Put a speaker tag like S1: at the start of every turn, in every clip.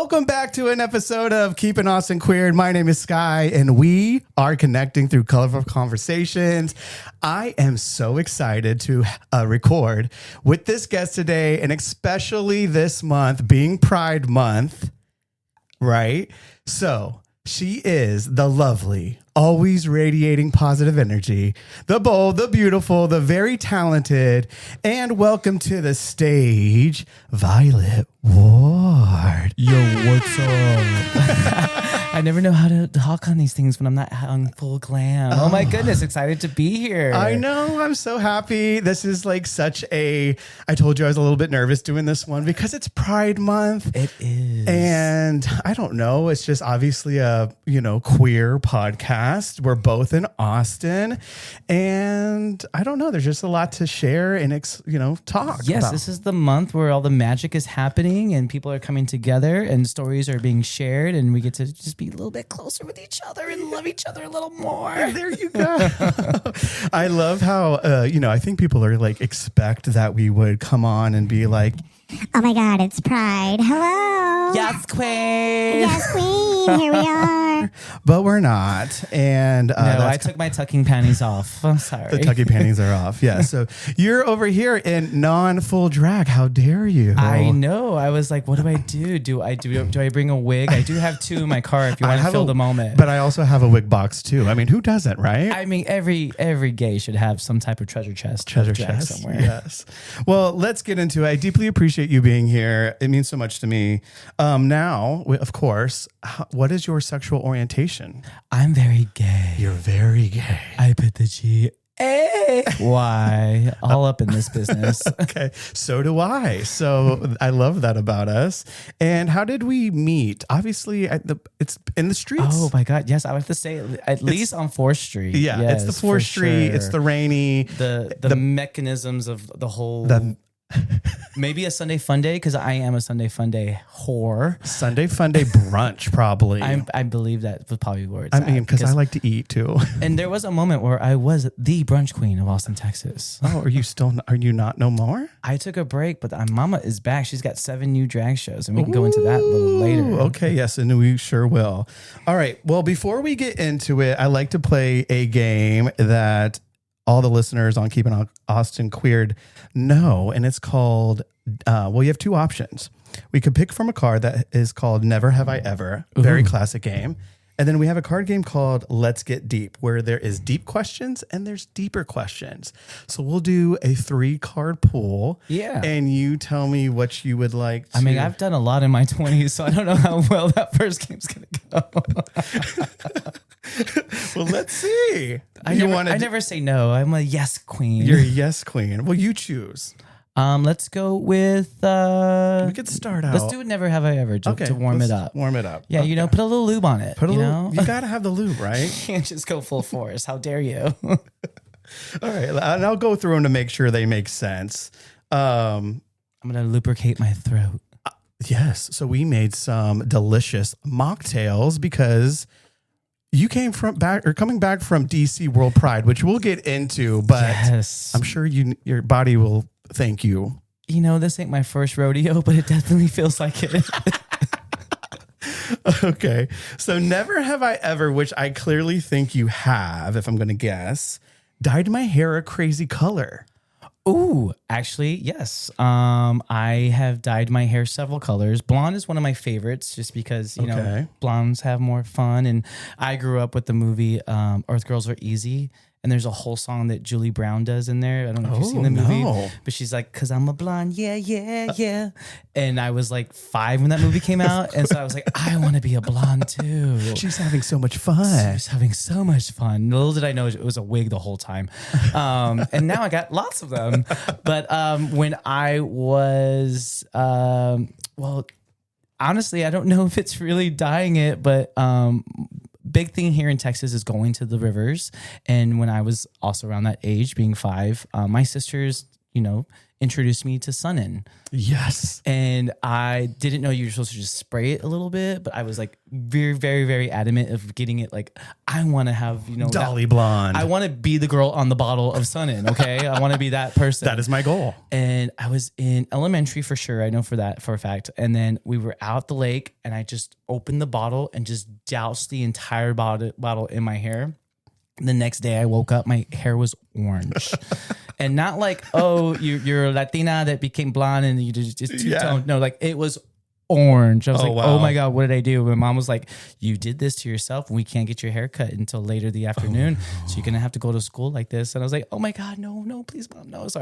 S1: Welcome back to an episode of Keep Austin Queird. My name is Sky, and we are connecting through colorful conversations. I am so excited to record with this guest today, and especially this month being Pride Month, right? So she is the lovely, always radiating positive energy, the bold, the beautiful, the very talented, and welcome to the stage, Vylette Ward.
S2: Yo, what's up? I never know how to talk on these things when I'm not on full glam. Oh my goodness, excited to be here.
S1: I know, I'm so happy. This is like such a, I told you I was a little bit nervous doing this one because it's Pride Month.
S2: It is.
S1: And I don't know, it's just obviously a, queer podcast. We're both in Austin, and I don't know, there's just a lot to share and, talk
S2: Yes,
S1: about.
S2: this is the month where all the magic is happening and people are coming together and stories are being shared and we get to just be a little bit closer with each other and love each other a little more.
S1: There you go. I love how, I think people are like, expect that we would come on and be like,
S3: oh my God, it's Pride. Hello.
S2: Yes, queen.
S3: Yes, queen. Here we are.
S1: but we're not. And
S2: No, I took my tucking panties off. I'm sorry.
S1: the tucky panties are off. Yeah. So you're over here in non-full drag. How dare you?
S2: I know. I was like, what do I do? Do I bring a wig? I do have two in my car if you want to fill the moment.
S1: But I also have a wig box too. I mean, who doesn't, right?
S2: I mean, every gay should have some type of treasure chest somewhere.
S1: Yes. Well, let's get into it. I deeply appreciate you being here. It means so much to me. Now, of course, what is your sexual orientation?
S2: I'm very gay.
S1: You're very gay.
S2: I put the G. Why? All up in this business.
S1: Okay. So do I. So I love that about us. And how did we meet? Obviously, it's in the streets.
S2: Oh my God. Yes. I have to say at least on 4th Street.
S1: Yeah.
S2: Yes,
S1: it's the 4th Street.
S2: Sure.
S1: It's the rainy.
S2: The mechanisms of the whole. Maybe a Sunday fun day because I am a Sunday fun day whore.
S1: Sunday fun day brunch, probably.
S2: I believe that was probably where it's
S1: I mean, because I like to eat too.
S2: And there was a moment where I was the brunch queen of Austin, Texas.
S1: Oh, are you not no more?
S2: I took a break, but my mama is back. She's got 7 new drag shows, and we can go into that a little later.
S1: Okay, yes, and we sure will. All right. Well, before we get into it, I like to play a game that all the listeners on Keeping Austin Queird know, and it's called, you have 2 options. We could pick from a card that is called Never Have I Ever, very classic game. And then we have a card game called Let's Get Deep, where there is deep questions and there's deeper questions. So we'll do a 3-card pool.
S2: Yeah.
S1: And you tell me what you would like to.
S2: I mean, I've done a lot in my 20s, so I don't know how well that first game's going to go.
S1: Well, let's see.
S2: I never say no. I'm a yes queen.
S1: You're a yes queen. Well, you choose.
S2: Let's go with.
S1: We could start out.
S2: Let's do it. Never have I ever to warm it up.
S1: Warm it up.
S2: Yeah,
S1: okay.
S2: Put a little lube on it.
S1: You gotta have the lube, right?
S2: You can't just go full force. How dare you?
S1: All right, and I'll go through them to make sure they make sense. I'm
S2: gonna lubricate my throat.
S1: Yes. So we made some delicious mocktails because you coming back from DC World Pride, which we'll get into, but
S2: yes.
S1: I'm sure your body will thank you.
S2: This ain't my first rodeo, but it definitely feels like it.
S1: Okay. So never have I ever, which I clearly think you have, if I'm going to guess, dyed my hair a crazy color.
S2: Ooh, actually, yes. I have dyed my hair several colors. Blonde is one of my favorites just because, blondes have more fun. And I grew up with the movie Earth Girls Are Easy. And there's a whole song that Julie Brown does in there. I don't know if you've seen the movie. No. But she's like, 'cause I'm a blonde, yeah. And I was like 5 when that movie came out. And so I was like, I want to be a blonde too.
S1: She's having so much fun.
S2: She's having so much fun. Little did I know it was a wig the whole time. And now I got lots of them. But when I was, honestly, I don't know if it's really dyeing it, but big thing here in Texas is going to the rivers. And when I was also around that age, being 5, my sisters, introduced me to Sun-In.
S1: Yes.
S2: And I didn't know you were supposed to just spray it a little bit, but I was like very, very, very adamant of getting it. Like, I want to have,
S1: Dolly Blonde.
S2: I want to be the girl on the bottle of Sun-In. Okay. I want to be that person.
S1: That is my goal.
S2: And I was in elementary for sure. I know for a fact. And then we were out the lake and I just opened the bottle and just doused the entire bottle in my hair. The next day I woke up, my hair was orange. And not like, oh, you're a Latina that became blonde and you just two-toned. No, like it was orange. I was like,
S1: wow.
S2: oh my God, what did I do? My mom was like, you did this to yourself. We can't get your hair cut until later the afternoon. So you're going to have to go to school like this. And I was like, oh my God, no, please, Mom, no. So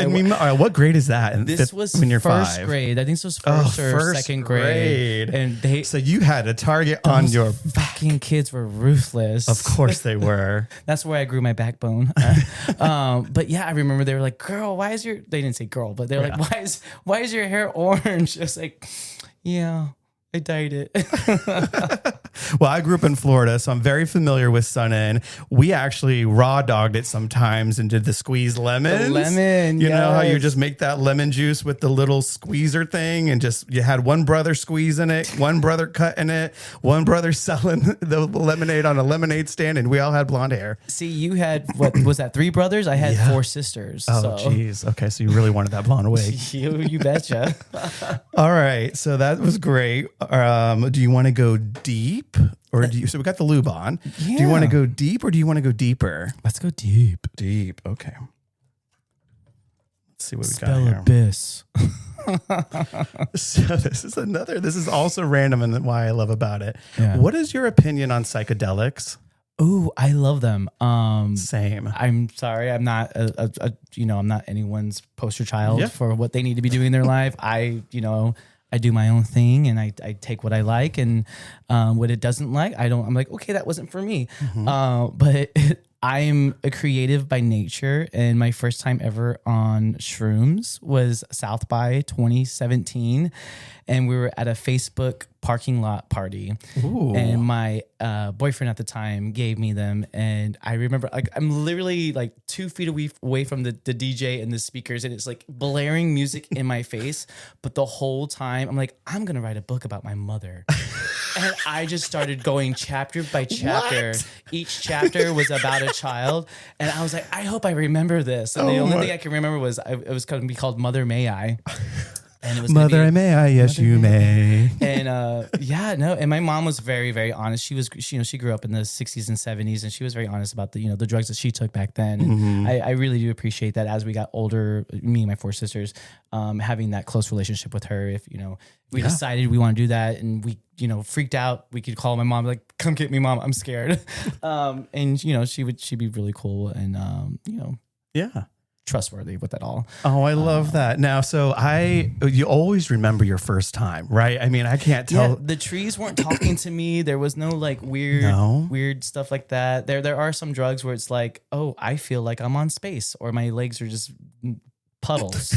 S1: what grade is that?
S2: This was
S1: when you're
S2: first
S1: 5?
S2: grade. I think this was first second grade. And
S1: so you had a target on your
S2: fucking kids were ruthless.
S1: Of course they were.
S2: That's where I grew my backbone. But yeah, I remember they were like, girl, they didn't say girl, but they're like, why is your hair orange? I was like, yeah, I dyed it.
S1: Well, I grew up in Florida, so I'm very familiar with Sun-In. We actually raw dogged it sometimes and did the squeezed lemons.
S2: The lemon,
S1: You know how you just make that lemon juice with the little squeezer thing and just you had one brother squeezing it, one brother cutting it, one brother selling the lemonade on a lemonade stand, and we all had blonde hair.
S2: See, you had, what was that, 3 brothers? I had 4 sisters.
S1: Oh, geez. Okay, so you really wanted that blonde wig.
S2: You betcha.
S1: All right, so that was great. Do you want to go deep? Or so we got the lube on.
S2: Yeah.
S1: Do you want to go deep or do you want to go deeper?
S2: Let's go deep.
S1: Deep. Okay. Let's see what we
S2: Spell
S1: got here.
S2: abyss.
S1: So this is also random and why I love about it.
S2: Yeah.
S1: What is your opinion on psychedelics?
S2: Oh, I love them.
S1: Same.
S2: I'm sorry. I'm not I'm not anyone's poster child for what they need to be doing in their life. I do my own thing and I take what I like and what it doesn't like. I'm like, okay, that wasn't for me. But I'm a creative by nature. And my first time ever on shrooms was South by 2017. And we were at a Facebook parking lot party. Ooh. And my boyfriend at the time gave me them. And I remember like I'm literally like 2 feet away from the DJ and the speakers. And it's like blaring music in my face. But the whole time I'm like, I'm going to write a book about my mother. And I just started going chapter by chapter. What? Each chapter was about a child. And I was like, I hope I remember this. And the only thing I can remember was it was going to be called Mother May I. And it was Mother May I, yes you may. And and my mom was very, very honest. She grew up in the 60s and 70s and she was very honest about the drugs that she took back then. And I really do appreciate that as we got older, me and my 4 sisters, having that close relationship with her. If we decided we want to do that and we freaked out, we could call my mom like, come get me, Mom, I'm scared. And she'd be really cool and trustworthy with it all. Oh, I love that. Now, so you always remember your first time, right? I mean, I can't tell. Yeah, the trees weren't talking to me. There was no like weird stuff like that. There are some drugs where it's like, oh, I feel like I'm on space or my legs are just puddles.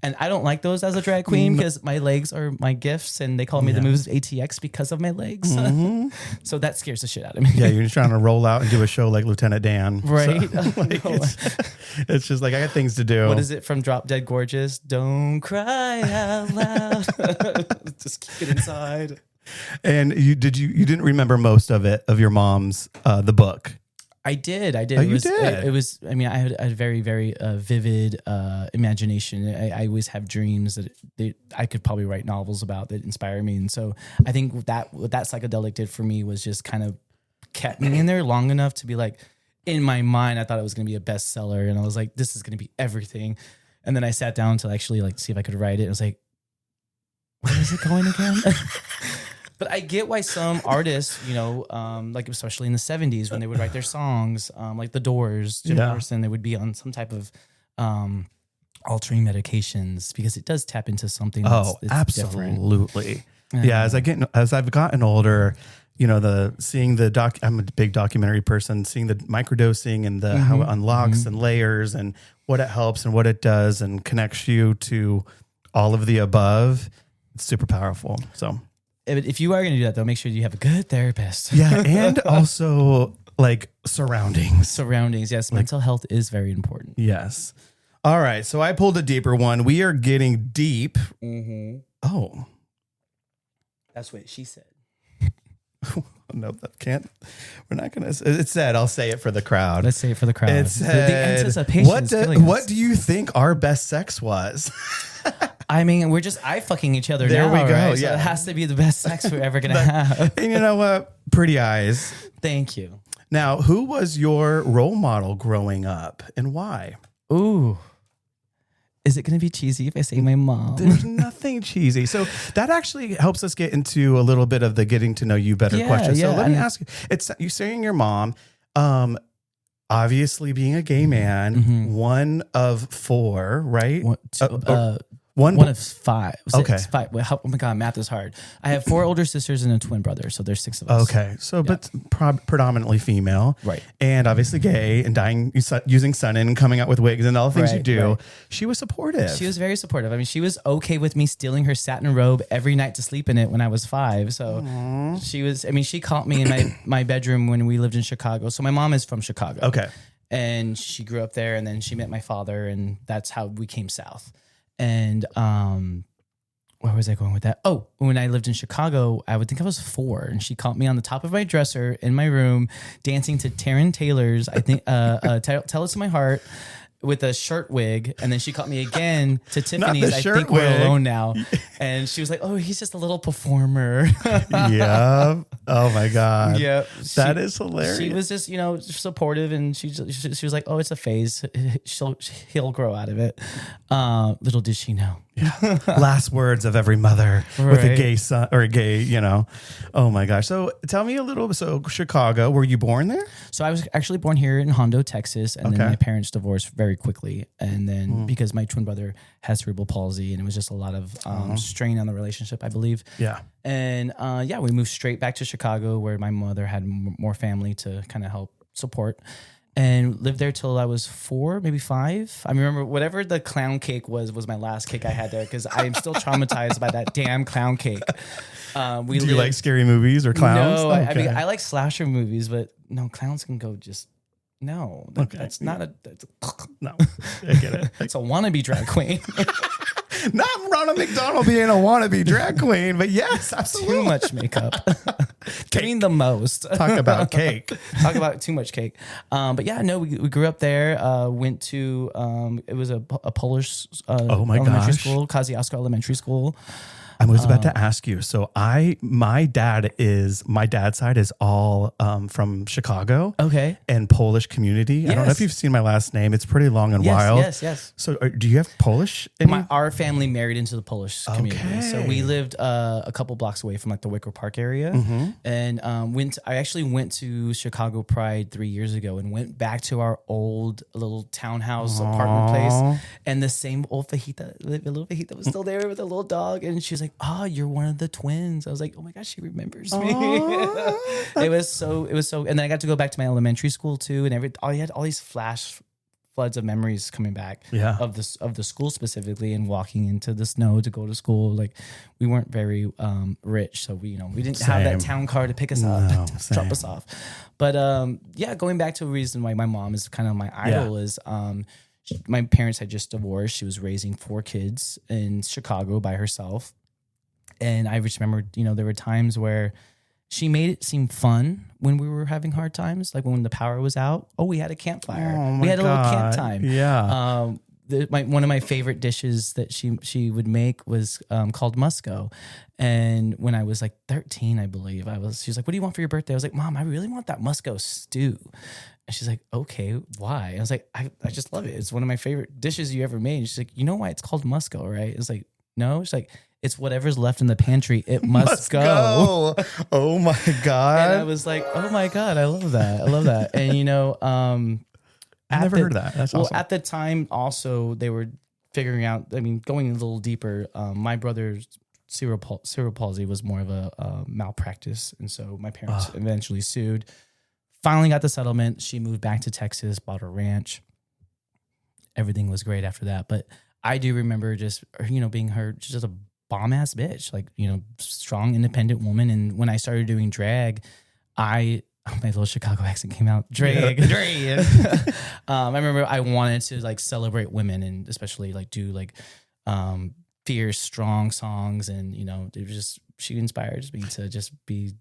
S2: And I don't like those as a drag queen because my legs are my gifts and they call me the moves ATX because of my legs. Mm-hmm. So that scares the shit out of me. Yeah, you're just trying to roll out and do a show like Lieutenant Dan. Right. So, it's just like, I got things to do. What is it from Drop Dead Gorgeous? Don't cry out loud. Just keep it inside. And you didn't remember most of it, of your mom's, the book? I did. Oh, you did? It was, I mean, I had a very, very vivid imagination. I always have dreams that I could probably write novels about that inspire me. And so I think what that psychedelic did for me was just kind of kept me in there long enough to be like, in my mind, I thought it was going to be a bestseller. And I was like, this is going to be everything. And then I sat down to actually like see if I could write it. I was like, where is it going again? But I get why some artists, like especially in the 70s when they would write their songs, like The Doors, Jim Morrison, they would be on some type of altering medications because it does tap into something that's absolutely different. Yeah, as I've gotten older, I'm a big documentary person, seeing the microdosing and the how it unlocks and layers and what it helps and what it does and connects you to all of the above. It's super powerful. So if you are going to do that, though, make sure you have a good therapist. Yeah. And also like surroundings. Yes. Mental health is very important. Yes.
S1: All right. So I pulled a deeper one. We are getting deep.
S2: Mm-hmm.
S1: Oh.
S2: That's what she said.
S1: No, that can't. We're not going to. It said, I'll say it for the crowd.
S2: Let's say it for the crowd.
S1: It said,
S2: the anticipation
S1: what do you think our best sex was?
S2: I mean, we're just eye-fucking each other
S1: there
S2: now,
S1: we go.
S2: right? So
S1: Yeah.
S2: it has to be the best sex we're ever going to have.
S1: And you know what? Pretty eyes.
S2: Thank you.
S1: Now, who was your role model growing up and why?
S2: Ooh. Is it going to be cheesy if I say my mom?
S1: There's nothing cheesy. So that actually helps us get into a little bit of the getting to know you better question. So let me ask you, you saying your mom, obviously being a gay man, one of four, right?
S2: One of five.
S1: Okay.
S2: Five. Oh my God, math is hard. I have 4 older sisters and a twin brother, so there's 6 of us.
S1: Okay. So, but predominantly female.
S2: Right.
S1: And obviously gay and using Sun-In and coming out with wigs and all the things you do. Right. She was supportive.
S2: She was very supportive. I mean, she was okay with me stealing her satin robe every night to sleep in it when I was 5. So she caught me in my bedroom when we lived in Chicago. So my mom is from Chicago.
S1: Okay.
S2: And she grew up there and then she met my father and that's how we came south. And where was I going with that? Oh, when I lived in Chicago, I would think I was 4, and she caught me on the top of my dresser in my room dancing to Taryn Taylor's, I think, Tell Us to My Heart, with a shirt wig, and then she caught me again to Tiffany's. I think we're alone now, and she was like, "Oh, he's just a little performer."
S1: Yeah. Oh my God.
S2: Yeah.
S1: That is hilarious.
S2: She was just, supportive, and she was like, "Oh, it's a phase. He'll grow out of it." Little did she know.
S1: Yeah. Last words of every mother with a gay son or a gay, Oh my gosh. So tell me a little. So Chicago, were you born there?
S2: So I was actually born here in Hondo, Texas, and then my parents divorced very quickly. And then because my twin brother has cerebral palsy, and it was just a lot of strain on the relationship, I believe.
S1: Yeah.
S2: And we moved straight back to Chicago, where my mother had more family to kind of help support. And lived there till I was 4, maybe 5. I remember whatever the clown cake was my last cake I had there, because I am still traumatized by that damn clown cake. Do
S1: you like scary movies or clowns?
S2: No, I mean, I like slasher movies, but no, clowns can go just... No, that's not a...
S1: No, I get it.
S2: It's a wannabe drag queen.
S1: Not Ronald McDonald being a wannabe drag queen, but yes, absolutely.
S2: Too much makeup. Getting the most.
S1: Talk about cake.
S2: Talk about too much cake. But yeah, no, we grew up there. Went to, it was a Polish elementary school, Kosciuszko Elementary School.
S1: I was about to ask you. So my dad's side is all from Chicago.
S2: Okay.
S1: And Polish community. Yes. I don't know if you've seen my last name. It's pretty long and wild.
S2: Yes.
S1: So do you have Polish?
S2: Our family married into the Polish community. So we lived a couple blocks away from like the Wicker Park area. And I actually went to Chicago Pride 3 years ago and went back to our old little townhouse apartment place. And the same old little fajita was still there with a little dog. And she was like, "Oh, you're one of the twins." I was like, "Oh my gosh, she remembers me." It was so, and then I got to go back to my elementary school too, and I had all these floods of memories coming back of the school specifically, and walking into the snow to go to school. Like, we weren't very rich, so we didn't have that town car to pick us up, to drop us off. But going back to a reason why my mom is kind of my idol is my parents had just divorced. She was raising 4 kids in Chicago by herself. And I just remember, there were times where she made it seem fun when we were having hard times, like when the power was out. Oh, we had a campfire. We had a little camp time.
S1: Yeah.
S2: One of my favorite dishes that she would make was called Musco. And when I was like 13, I believe, she was like, "What do you want for your birthday?" I was like, "Mom, I really want that Musco stew." And she's like, "Okay, why?" I was like, I just love it. It's one of my favorite dishes you ever made. And she's like, "You know why it's called Musco, right?" It's like, "No." She's like, "It's whatever's left in the pantry. It must go."
S1: Oh my God.
S2: And I was like, "Oh my God, I love that." And
S1: I never heard of that. That's awesome.
S2: Well, at the time also they were figuring out, going a little deeper, my brother's cerebral palsy was more of a malpractice. And so my parents eventually sued. Finally got the settlement. She moved back to Texas, bought a ranch. Everything was great after that. But I do remember just, being her just a bomb ass bitch, like, strong, independent woman. And when I started doing drag, I my little Chicago accent came out. Drag.
S1: Yeah.
S2: I remember I wanted to like celebrate women and especially like do like fierce, strong songs. And, you know, it was just, she inspired me to just be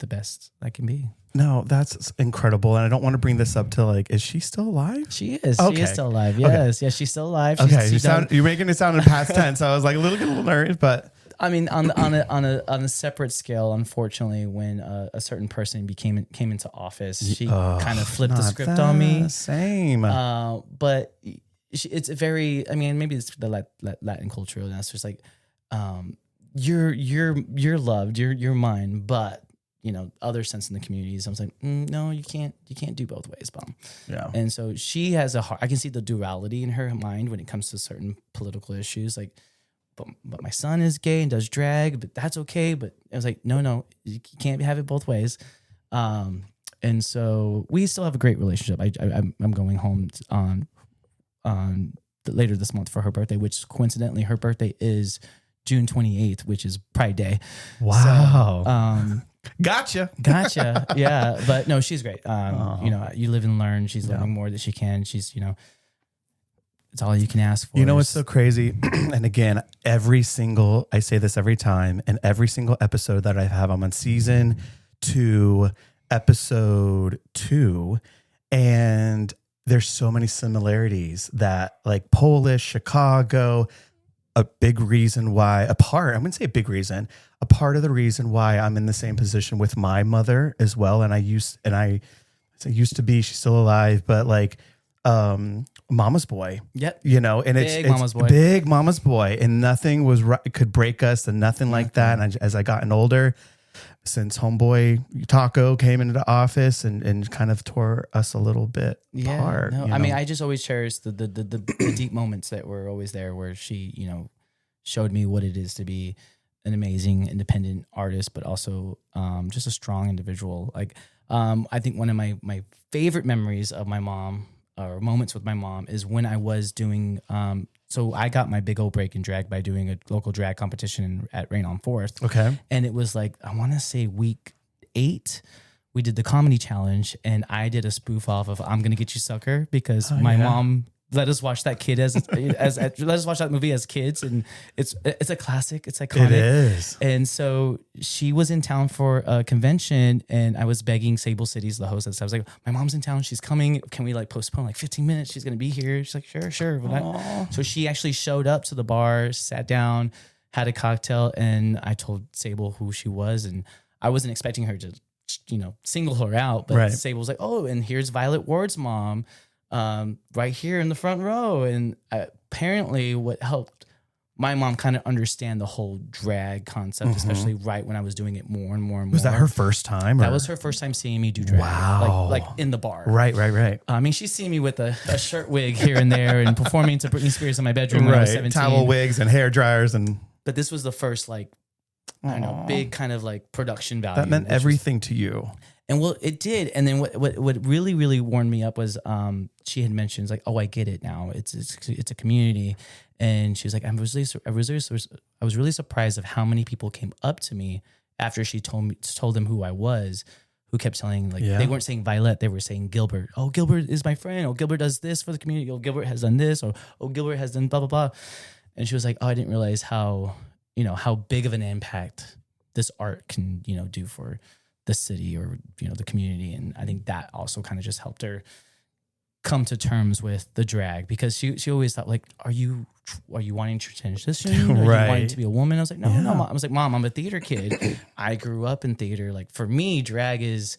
S2: the best I can be.
S1: No, that's incredible. And I don't want to bring this up to like, is she still alive?
S2: She is.
S1: Okay.
S2: She is still alive. Yes. Okay. Yes, she's still alive.
S1: Okay. You're making it sound in past tense. So I was like a little nervous, but
S2: I mean, on a separate scale, unfortunately, when a certain person came into office, she kind of flipped the script on me.
S1: Same.
S2: But it's very. I mean, maybe it's the Latin culture. And that's just like, you're loved. You're mine. But you know, other sense in the communities, I was like, no, you can't do both ways, Mom.
S1: Yeah.
S2: And so she has I can see the duality in her mind when it comes to certain political issues, like. But my son is gay and does drag, but that's okay. But I was like, no, you can't have it both ways. And so we still have a great relationship. I'm going home on later this month for her birthday, which coincidentally her birthday is June 28th, which is Pride Day.
S1: Wow.
S2: So,
S1: Gotcha.
S2: Yeah. But no, she's great. You know, you live and learn. She's learning more that she can. She's, you know, it's all you can ask for.
S1: You know what's so crazy? And again, I say this every time, and every single episode that I have, I'm on season 2, episode 2, and there's so many similarities that like Polish, Chicago, a big reason why, I wouldn't say a big reason, a part of the reason why I'm in the same position with my mother as well. And I used to be, she's still alive, but like, mama's boy.
S2: Yep.
S1: You know, and it's
S2: mama's boy.
S1: Big mama's boy, and nothing could break us, and nothing like that. And as I gotten older, since homeboy Taco came into the office and kind of tore us a little bit apart.
S2: No, I mean, I just always cherish the deep moments that were always there, where she, you know, showed me what it is to be an amazing independent artist, but also just a strong individual. Like, I think one of my favorite memories of my mom, or moments with my mom, is when I was doing, so I got my big old break in drag by doing a local drag competition at Rain on 4th.
S1: Okay.
S2: And it was like, I want to say week 8, we did the comedy challenge, and I did a spoof off of I'm Gonna Get You Sucker, because my mom let us watch that let us watch that movie as kids, and it's a classic. It's iconic.
S1: It is.
S2: And so she was in town for a convention, and I was begging Sable Cities, the host, I was like, my mom's in town, she's coming. Can we like postpone like 15 minutes? She's gonna be here. She's like, sure. So she actually showed up to the bar, sat down, had a cocktail, and I told Sable who she was, and I wasn't expecting her to, you know, single her out, but Sable was like, oh, and here's Vylette Ward's mom. Right here in the front row. And apparently what helped my mom kind of understand the whole drag concept, especially right when I was doing it more and more.
S1: Was that her first time?
S2: That was her first time seeing me do drag.
S1: Wow.
S2: Like in the bar.
S1: Right.
S2: I mean, she's seen me with a shirt wig here and there and performing to Britney Spears in my bedroom when I was 17.
S1: Towel wigs and hair dryers.
S2: But this was the first, like, I don't know, big kind of like production value.
S1: That meant everything to you.
S2: And well, it did. And then what really, really warmed me up was she had mentioned, like, oh, I get it now. It's a community. And she was like, I was really surprised of how many people came up to me after she told them who I was, who kept telling, like, they weren't saying Vylette, they were saying Gilbert. Oh, Gilbert is my friend. Oh, Gilbert does this for the community. Oh, Gilbert has done this. Or, oh, Gilbert has done blah, blah, blah. And she was like, oh, I didn't realize how big of an impact this art can, you know, do for the city or, you know, the community. And I think that also kind of just helped her come to terms with the drag, because she always thought, like, are you wanting to transition? Are you wanting to be a woman? I was like, no, Mom. I was like, Mom, I'm a theater kid. I grew up in theater. Like, for me, drag is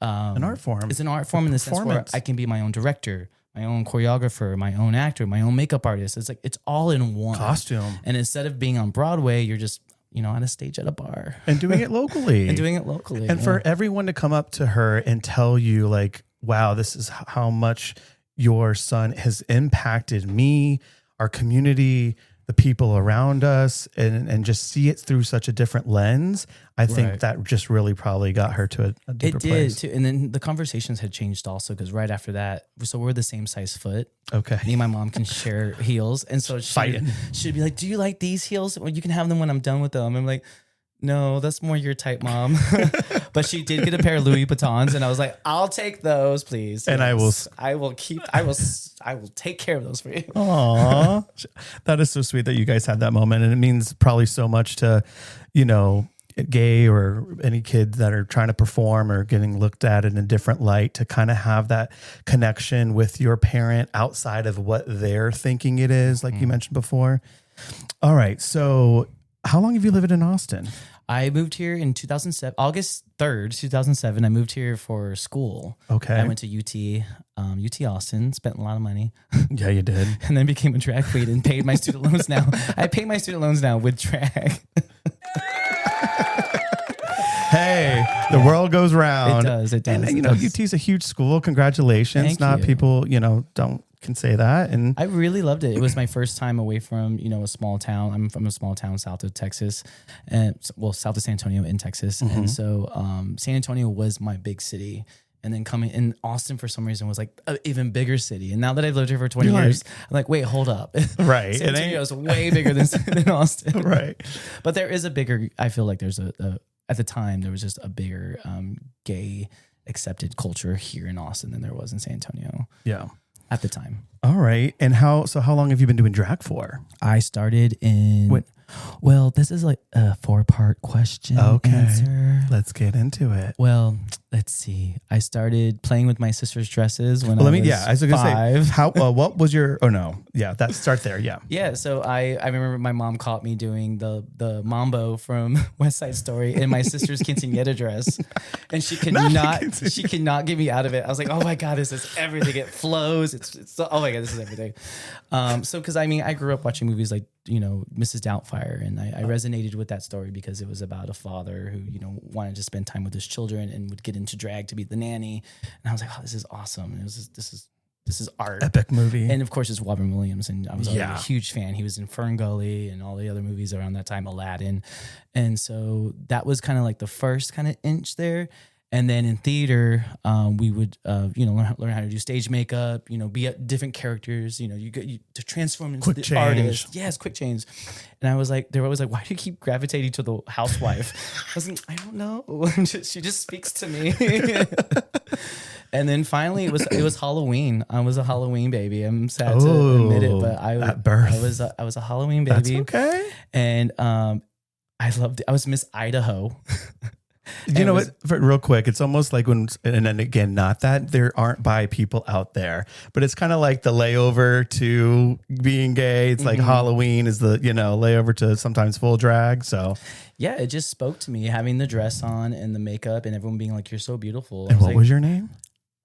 S1: an art form.
S2: It's an art form in the sense where I can be my own director, my own choreographer, my own actor, my own makeup artist. It's like, it's all in one
S1: costume.
S2: And instead of being on Broadway, you're just, you know, on a stage at a bar.
S1: And doing it locally. And for everyone to come up to her and tell you, like, wow, this is how much your son has impacted me, our community, the people around us, and just see it through such a different lens. I think that just really probably got her to a deeper place. It did,
S2: too. And then the conversations had changed also, because right after that, so we're the same size foot.
S1: Okay.
S2: Me and my mom can share heels. And so she'd be like, do you like these heels? Well, you can have them when I'm done with them. I'm like, no, that's more your type, Mom. But she did get a pair of Louis Vuittons, and I was like, I'll take those, please.
S1: And
S2: yes. I will take care of those for you.
S1: Aw, that is so sweet that you guys had that moment. And it means probably so much to, gay or any kids that are trying to perform or getting looked at in a different light, to kind of have that connection with your parent outside of what they're thinking it is, like you mentioned before. All right. So how long have you lived in Austin?
S2: I moved here in 2007, August 3rd, 2007. I moved here for school.
S1: Okay.
S2: I went to UT Austin, spent a lot of money.
S1: Yeah, you did.
S2: And then became a drag queen and paid my student loans now. I pay my student loans now with drag.
S1: Hey, the world goes round.
S2: It does.
S1: And, UT's a huge school. Congratulations.
S2: Thank
S1: Not
S2: you.
S1: people, can say that. And
S2: I really loved it. It was my first time away from, a small town. I'm from a small town south of Texas, south of San Antonio in Texas.
S1: Mm-hmm.
S2: And so San Antonio was my big city. And then coming in Austin for some reason was like an even bigger city. And now that I've lived here for 20 years, I'm like, wait, hold up.
S1: Right.
S2: San Antonio is way bigger than Austin.
S1: Right.
S2: But there is a bigger, I feel like there's at the time, there was just a bigger gay accepted culture here in Austin than there was in San Antonio.
S1: Yeah.
S2: At the time.
S1: All right. And how long have you been doing drag for?
S2: I started in... Well, this is like a 4-part question.
S1: Okay.
S2: Answer.
S1: Let's get into it.
S2: Well, let's see. I started playing with my sister's dresses when I was 5.
S1: How? What was your? Oh no. Yeah. That start there. Yeah.
S2: Yeah. So I remember my mom caught me doing the mambo from West Side Story in my sister's quinceañera dress, and she could not get me out of it. I was like, oh my god, this is everything. It flows. It's oh my god, this is everything. So because I grew up watching movies like Mrs. Doubtfire, and I resonated with that story because it was about a father who wanted to spend time with his children and would get into drag to be the nanny, and I was like, oh, this is awesome. And this is art,
S1: epic movie,
S2: and of course it's Robin Williams, and I was already a huge fan. He was in Fern Gully and all the other movies around that time, Aladdin, and so that was kind of like the first kind of inch there. And then in theater, we would, learn how to do stage makeup, be different characters, you get to transform into
S1: quick
S2: the
S1: change.
S2: artist. Yes, quick change. And I was like, they were always like, why do you keep gravitating to the housewife? I was like, I don't know. She just speaks to me. And then finally, it was Halloween. I was a Halloween baby. I'm sad to admit it, but
S1: at birth.
S2: I was a Halloween baby.
S1: That's okay.
S2: And I loved it. I was Miss Idaho.
S1: You know what? Real quick, it's almost like when, and then again, not that there aren't bi people out there, but it's kind of like the layover to being gay. It's like Halloween is the layover to sometimes full drag. So
S2: yeah, it just spoke to me having the dress on and the makeup and everyone being like, "You're so beautiful."
S1: And what was your name?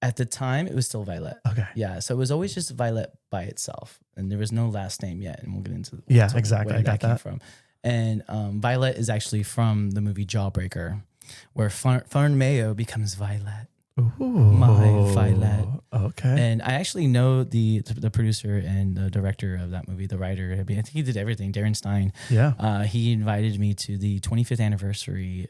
S2: At the time, it was still Vylette.
S1: Okay.
S2: Yeah, so it was always just Vylette by itself, and there was no last name yet. And we'll get into
S1: exactly. I got that
S2: from. And Vylette is actually from the movie Jawbreaker, where Fern Mayo becomes Vylette.
S1: Ooh.
S2: My Vylette.
S1: Okay.
S2: And I actually know the producer and the director of that movie, the writer. I think he did everything. Darren Stein.
S1: Yeah.
S2: He invited me to the 25th anniversary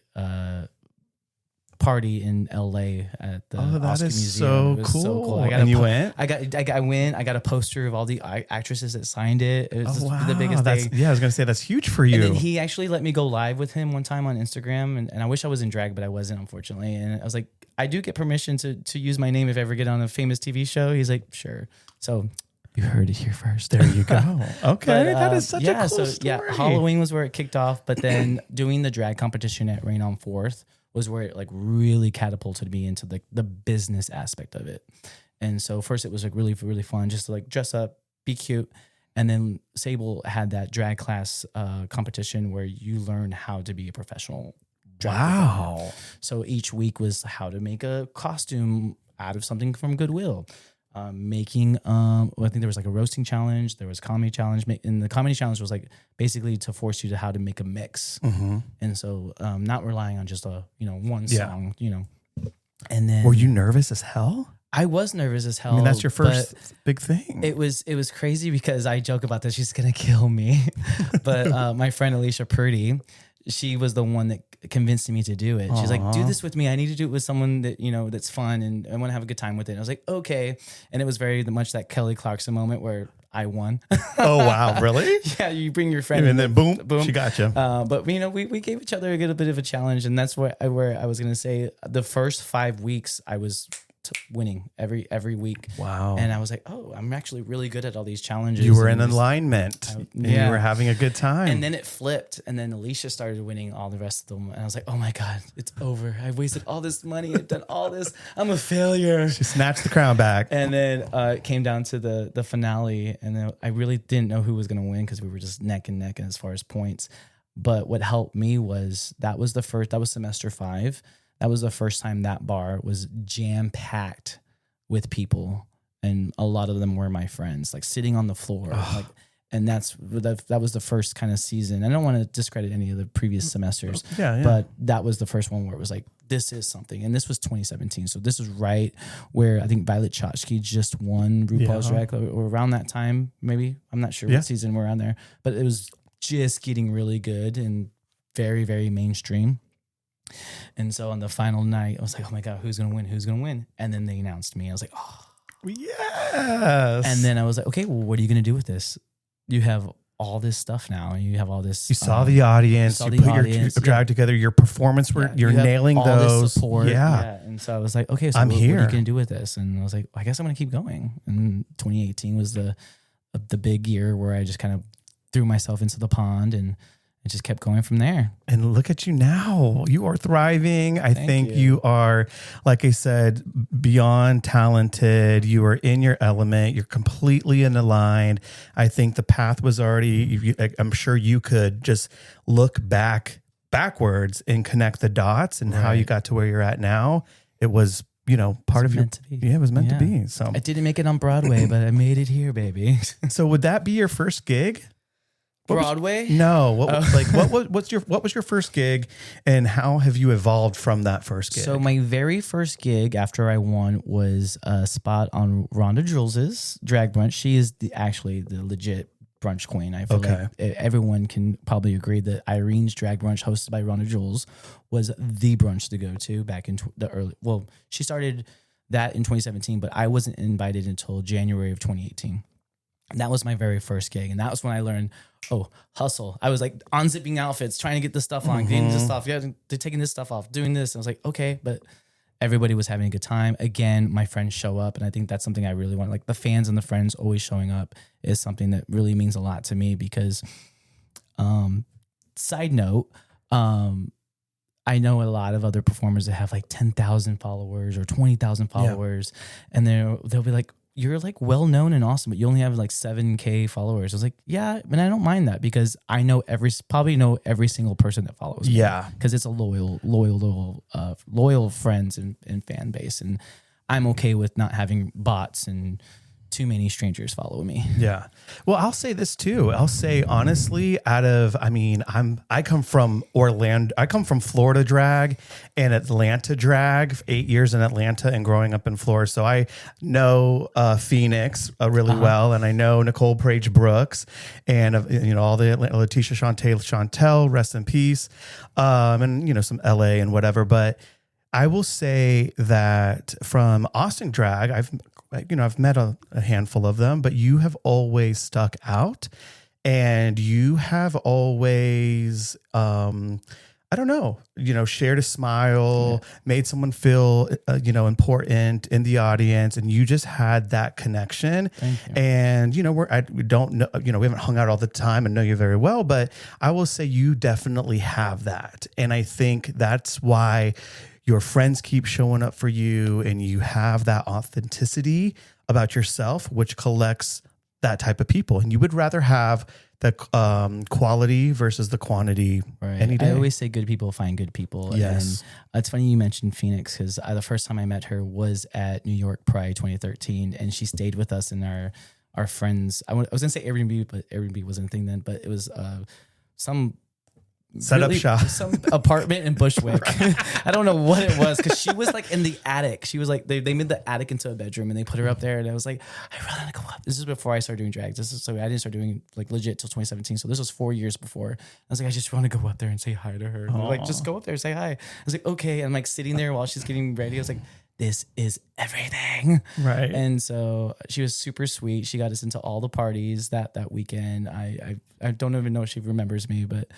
S2: party in LA at the Oscar Museum.
S1: It was so cool.
S2: And
S1: you went?
S2: I went. I got a poster of all the actresses that signed it. It was the biggest thing.
S1: Yeah, I was gonna say that's huge for you.
S2: And then he actually let me go live with him one time on Instagram, and I wish I was in drag, but I wasn't, unfortunately. And I was like, I do get permission to use my name if I ever get on a famous TV show. He's like, sure. So you heard it here first.
S1: There you go. Okay, that is such a cool story.
S2: Yeah, Halloween was where it kicked off, but then doing the drag competition at Rain on 4th was where it like really catapulted me into the business aspect of it. And so first it was like really, really fun just to like dress up, be cute. And then Sable had that drag class competition where you learn how to be a professional drag performer. So each week was how to make a costume out of something from Goodwill. I think there was like a roasting challenge, there was a comedy challenge, and the comedy challenge was like basically to force you to how to make a mix. And so not relying on just one song, and then
S1: were you nervous as hell?
S2: I was nervous as hell.
S1: I mean, that's your first big thing.
S2: It was crazy because I joke about this, she's gonna kill me, but my friend Alicia Purdy, she was the one that convinced me to do it. She's like, do this with me. I need to do it with someone that, that's fun and I want to have a good time with it. And I was like, okay. And it was very much that Kelly Clarkson moment where I won.
S1: Oh, wow. Really?
S2: Yeah, you bring your friend
S1: And then boom, she got you.
S2: But you know, we gave each other a little bit of a challenge, and that's where I was going to say the first 5 weeks I was winning every week.
S1: Wow.
S2: And I was like, oh, I'm actually really good at all these challenges.
S1: You were in alignment. And
S2: yeah.
S1: you were having a good time.
S2: And then it flipped, and then Alicia started winning all the rest of them. And I was like, oh my God, it's over. I wasted all this money. I've done all this. I'm a failure.
S1: She snatched the crown back.
S2: And then it came down to the finale, and then I really didn't know who was going to win because we were just neck and neck as far as points. But what helped me was that was semester 5. That was the first time that bar was jam-packed with people, and a lot of them were my friends, like sitting on the floor. Like, and that was the first kind of season. I don't want to discredit any of the previous semesters, but that was the first one where it was like, this is something. And this was 2017. So this is right where I think Vylette just won RuPaul's Drag or around that time, maybe. I'm not sure what season we're on there, but it was just getting really good and very, very mainstream. And so on the final night, I was like, oh my God, who's going to win? Who's going to win? And then they announced me. I was like, oh.
S1: Yes.
S2: And then I was like, okay, well, what are you going to do with this? You have all this stuff now, and you have all this.
S1: You saw the audience. You put your drag together. Your performance, you're nailing
S2: all
S1: those.
S2: This support.
S1: Yeah.
S2: And so I was like, okay, so
S1: I'm here.
S2: What are you going to do with this? And I was like, I guess I'm going to keep going. And 2018 was the big year where I just kind of threw myself into the pond, and it just kept going from there.
S1: And look at you now. You are thriving. I think you are, like I said, beyond talented. You are in your element. You're completely aligned. I think the path was already, I'm sure you could just look backwards and connect the dots and how you got to where you're at now. It was, part of your, it was meant to be. So
S2: I didn't make it on Broadway, but I made it here, baby.
S1: So would that be your first gig?
S2: Broadway?
S1: No. What was your first gig, and how have you evolved from that first gig?
S2: So my very first gig after I won was a spot on Rhonda Jules's Drag Brunch. She is actually the legit brunch queen. I feel like everyone can probably agree that Irene's Drag Brunch, hosted by Rhonda Jules, was the brunch to go to back in the early. Well, she started that in 2017, but I wasn't invited until January of 2018. And that was my very first gig. And that was when I learned, hustle. I was like unzipping outfits, trying to get this stuff on, getting this stuff. Yeah, they're taking this stuff off, doing this. And I was like, okay, but everybody was having a good time. Again, my friends show up. And I think that's something I really want. Like the fans and the friends always showing up is something that really means a lot to me because, side note, I know a lot of other performers that have like 10,000 followers or 20,000 followers. And they'll be like, you're like well known and awesome, but you only have like 7K followers. I was like, yeah, and I don't mind that because I probably know every single person that follows me.
S1: Yeah.
S2: Because it's a loyal friends and fan base. And I'm okay with not having bots and too many strangers follow me.
S1: Yeah. Well, I'll say this too. I'll say honestly, I come from Orlando. I come from Florida drag and Atlanta drag, 8 years in Atlanta and growing up in Florida. So I know Phoenix really well. And I know Nicole Page Brooks and, all the Letitia Chantel, rest in peace. And, some LA and whatever. But I will say that from Austin drag, I've met a handful of them, but you have always stuck out and you have always, shared a smile, made someone feel, important in the audience. And you just had that connection. And, we don't know, we haven't hung out all the time and know you very well, but I will say you definitely have that. And I think that's why your friends keep showing up for you and you have that authenticity about yourself, which collects that type of people. And you would rather have the quality versus the quantity any day.
S2: I always say good people find good people.
S1: Yes.
S2: And it's funny you mentioned Phoenix because the first time I met her was at New York Pride 2013 and she stayed with us in our friends. I was going to say Airbnb, but Airbnb wasn't a thing then, but it was some apartment in Bushwick. I don't know what it was because she was like in the attic. She was like they made the attic into a bedroom and they put her up there. And I was like, I really want to go up. This is before I started doing drag. I didn't start doing like legit till 2017. So this was 4 years before. I was like, I just want to go up there and say hi to her. Like, just go up there and say hi. I was like, okay. And I'm like sitting there while she's getting ready. I was like, this is everything.
S1: Right.
S2: And so she was super sweet. She got us into all the parties that weekend. I don't even know if she remembers me, but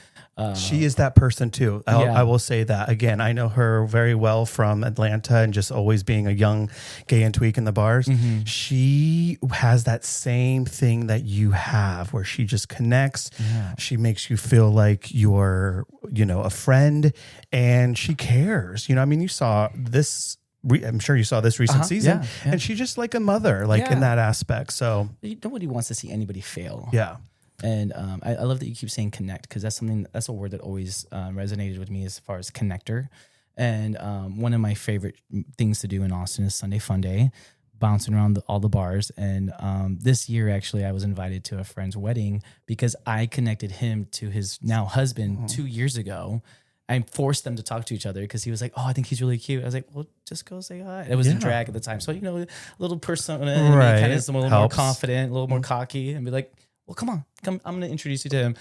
S1: she is that person too.
S2: Yeah.
S1: I will say that again. I know her very well from Atlanta and just always being a young gay and tweak in the bars.
S2: Mm-hmm.
S1: She has that same thing that you have, where she just connects.
S2: Yeah.
S1: She makes you feel like you're, a friend, and she cares. I mean, you saw this. I'm sure you saw this recent season, and she's just like a mother, in that aspect. So
S2: nobody wants to see anybody fail.
S1: Yeah.
S2: And I love that you keep saying connect, because that's a word that always resonated with me as far as connector. And one of my favorite things to do in Austin is Sunday Fun Day, bouncing around all the bars. And this year, actually, I was invited to a friend's wedding because I connected him to his now husband 2 years ago. I forced them to talk to each other because he was like, "Oh, I think he's really cute." I was like, "Well, just go say hi." It was in drag at the time, so a little persona, and
S1: right,
S2: kind of a little more confident, a little more cocky, and be like, "Well, come, I'm going to introduce you to him."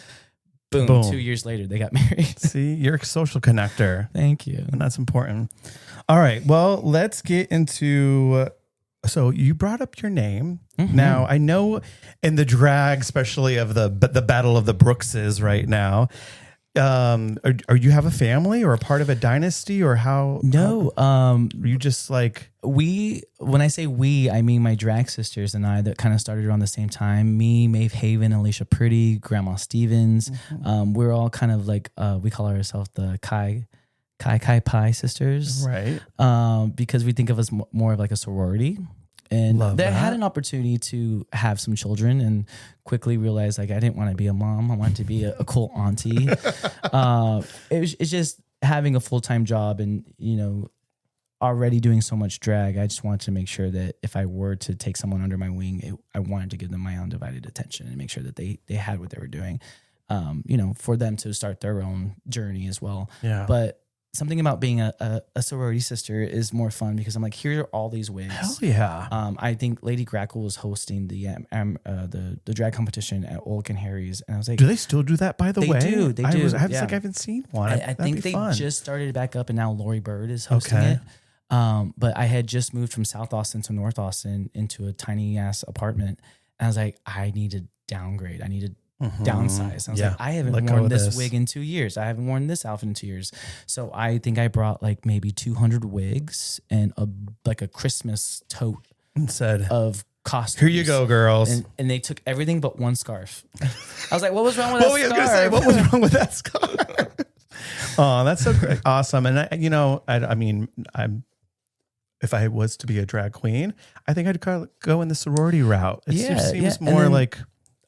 S2: Boom. 2 years later, they got married.
S1: See, you're a social connector.
S2: Thank you,
S1: and that's important. All right, well, let's get into. So you brought up your name. Mm-hmm. Now I know in the drag, especially of the Battle of the Brookses right now. Are you have a family or a part of a dynasty, or how?
S2: No,
S1: you just like
S2: when I say we, I mean my drag sisters and I that kind of started around the same time. Me, Maeve Haven, Alicia Pretty, Grandma Stevens. Mm-hmm. We're all kind of like we call ourselves the Kai Pi sisters,
S1: right?
S2: Because we think of us more of like a sorority. And they had an opportunity to have some children, and quickly realized I didn't want to be a mom. I wanted to be a cool auntie. It's just having a full-time job, and already doing so much drag. I just wanted to make sure that if I were to take someone under my wing, I wanted to give them my undivided attention and make sure that they had what they were doing. For them to start their own journey as well. Yeah. But something about being a sorority sister is more fun because I'm like, here are all these wigs.
S1: Hell yeah.
S2: I think Lady Grackle was hosting the drag competition at Old and Harry's, and I was like,
S1: do they still do that? By the way,
S2: they do. I
S1: haven't seen one.
S2: I think they just started it back up, and now Lori Bird is hosting it. But I had just moved from South Austin to North Austin into a tiny ass apartment, and I was like, I need to downgrade. I need to downsize. I was like, I haven't worn this wig in 2 years. I haven't worn this outfit in 2 years. So I think I brought like maybe 200 wigs and a Christmas tote
S1: instead
S2: of costumes.
S1: Here you go, girls.
S2: And they took everything but one scarf. I was like, what was wrong with that scarf?
S1: I was going to say, what was wrong with that scarf? Oh, that's so great. Awesome. And I mean, if I was to be a drag queen, I think I'd go in the sorority route. It just seems more like.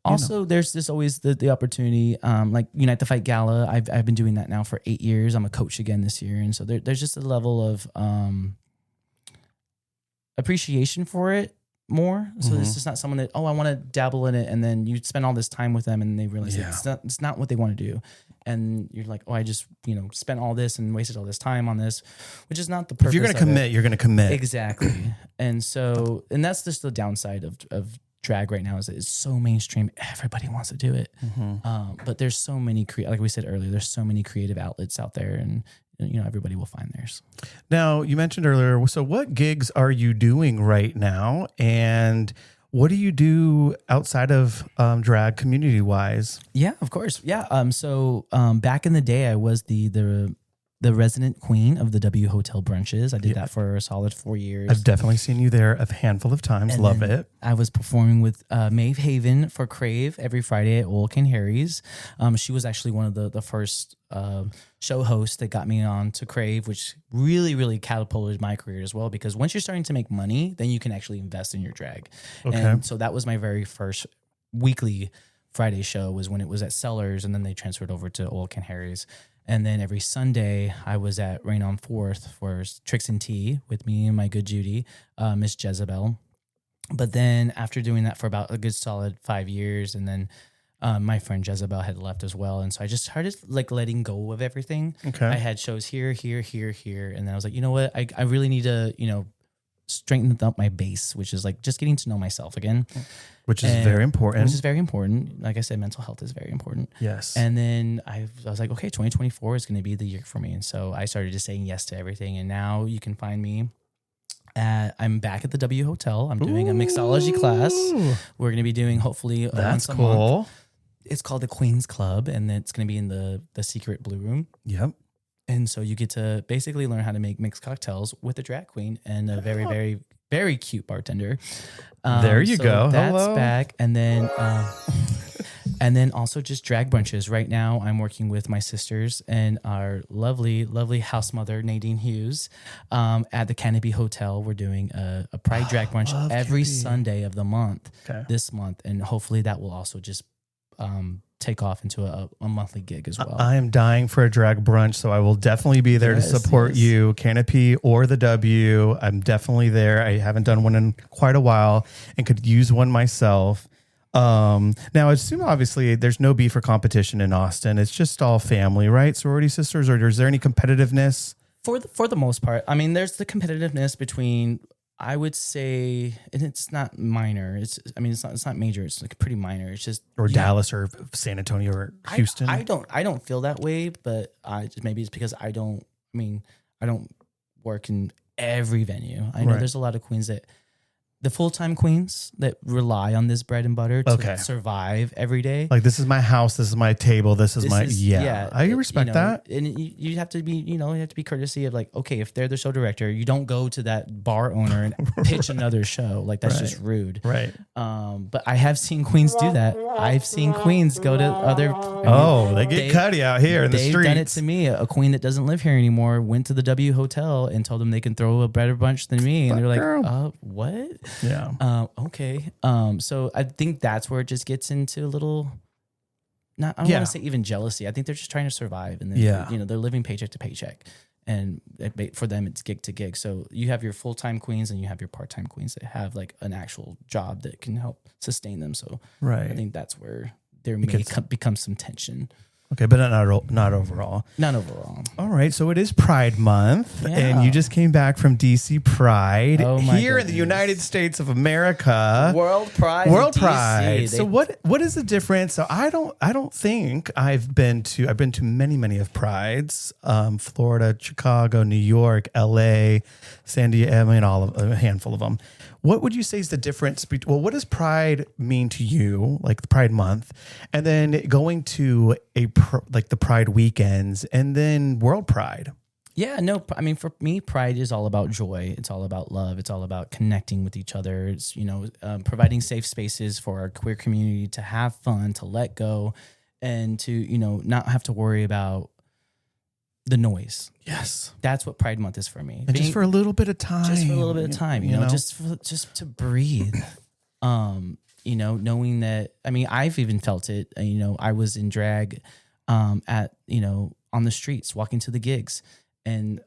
S2: Also, there's always the opportunity, like Unite the Fight Gala. I've been doing that now for 8 years. I'm a coach again this year, and so there's just a level of appreciation for it more. So this is not someone that I want to dabble in it, and then you spend all this time with them, and they realize it's not what they want to do, and you're like, I just spent all this and wasted all this time on this, which is not the purpose.
S1: If you're going to commit, you're going to commit
S2: exactly, and that's just the downside of drag right now is that it's so mainstream. Everybody wants to do it. But there's so many, like we said earlier, there's so many creative outlets out there, and everybody will find theirs.
S1: Now, you mentioned earlier, so what gigs are you doing right now? And what do you do outside of drag community wise?
S2: Yeah, of course. Yeah. So back in the day, I was the resident queen of the W Hotel brunches. I did that for a solid 4 years.
S1: I've definitely seen you there a handful of times. Love it.
S2: I was performing with Maeve Haven for Crave every Friday at Old and Harry's. She was actually one of the first show hosts that got me on to Crave, which really, really catapulted my career as well, because once you're starting to make money, then you can actually invest in your drag. Okay. And so that was my very first weekly Friday show, was when it was at Sellers, and then they transferred over to Old and Harry's. And then every Sunday, I was at Rain on 4th for Tricks and Tea with me and my good Judy, Miss Jezebel. But then after doing that for about a good solid 5 years, and then my friend Jezebel had left as well. And so I just started like letting go of everything. Okay. I had shows here. And then I was like, you know what? I really need to, strengthen up my base, which is like just getting to know myself again.
S1: Which is very important.
S2: Like I said, mental health is very important.
S1: Yes.
S2: And then I was like, okay, 2024 is going to be the year for me. And so I started just saying yes to everything. And now you can find me I'm back at the W Hotel. I'm doing a mixology class. We're going to be doing hopefully once a month. It's called the Queen's Club, and it's going to be in the secret blue room.
S1: Yep.
S2: And so you get to basically learn how to make mixed cocktails with a drag queen and a very, very, very cute bartender.
S1: There you go.
S2: That's
S1: Hello.
S2: back. And then also just drag brunches. Right now I'm working with my sisters and our lovely, lovely house mother, Nadine Hughes, at the Canopy Hotel. We're doing a Pride drag brunch every Sunday of the month this month. And hopefully that will also just take off into a monthly gig as well.
S1: I am dying for a drag brunch, so I will definitely be there to support you, Canopy or the W. I'm definitely there. I haven't done one in quite a while and could use one myself. Now, I assume obviously there's no beef or competition in Austin. It's just all family, right? Sorority sisters, or is there any competitiveness?
S2: For the most part, I mean, there's the competitiveness between, I would say, and it's not minor. It's not major. It's like pretty minor. It's just
S1: Dallas or San Antonio or Houston.
S2: I don't feel that way, but maybe it's because I don't work in every venue. I know there's a lot of queens the full-time queens that rely on this bread and butter to survive every day.
S1: Like, this is my house, this is my table, I respect that.
S2: And you have to be, you have to be courtesy of like, okay, if they're the show director, you don't go to that bar owner and pitch another show. Like, that's just rude.
S1: Right.
S2: But I have seen queens do that. I've seen queens go to other.
S1: They get cutty out here in the streets.
S2: They've done it to me. A queen that doesn't live here anymore went to the W Hotel and told them they can throw a better bunch than me. And they're like, what?
S1: Yeah.
S2: Okay. So I think that's where it just gets into a little, I don't want to say even jealousy. I think they're just trying to survive, and then, they're living paycheck to paycheck, and for them it's gig to gig. So you have your full-time queens and you have your part-time queens that have like an actual job that can help sustain them. So I think that's where there may become some tension.
S1: Okay, but not overall.
S2: Not overall.
S1: All right, so it is Pride Month, and you just came back from DC Pride here in the United States of America.
S2: World Pride.
S1: So what is the difference? So I don't think I've been to many of Prides, Florida, Chicago, New York, LA, San Diego, a handful of them. What would you say is the difference between, what does Pride mean to you, like the Pride Month, and then going to like the Pride weekends and then World Pride?
S2: Yeah, no, I mean, for me, Pride is all about joy. It's all about love. It's all about connecting with each other. It's, providing safe spaces for our queer community to have fun, to let go, and to, not have to worry about the noise.
S1: Yes.
S2: That's what Pride Month is for me.
S1: And just for a little bit of time.
S2: Just for a little bit of time, just to breathe. Knowing that, I mean, I've even felt it. I was in drag on the streets, walking to the gigs. And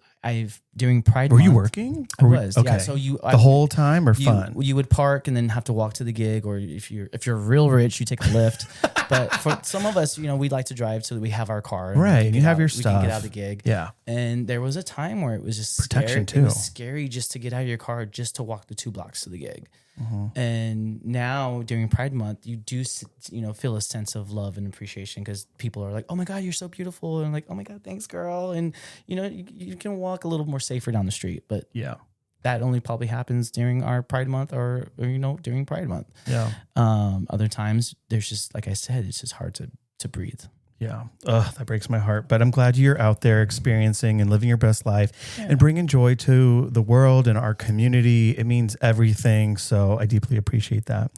S2: during Pride Month.
S1: Were you working?
S2: I was.
S1: Okay.
S2: Yeah. So
S1: the whole time or fun?
S2: You would park and then have to walk to the gig, or if you're real rich, you take a lift. But for some of us, we'd like to drive so that we have our car. And
S1: right. You have your stuff.
S2: We can get out of the gig.
S1: Yeah.
S2: And there was a time where it was just
S1: protection too.
S2: It was scary just to get out of your car, just to walk the 2 blocks to the gig. Mm-hmm. And now during Pride Month, you do, feel a sense of love and appreciation because people are like, "Oh my God, you're so beautiful," and I'm like, "Oh my God, thanks, girl." And you can walk a little more safer down the street, but that only probably happens during our Pride Month or during Pride Month.
S1: Yeah.
S2: Other times, there's just, like I said, it's just hard to breathe.
S1: Yeah. That breaks my heart. But I'm glad you're out there experiencing and living your best life and bringing joy to the world and our community. It means everything. So I deeply appreciate that.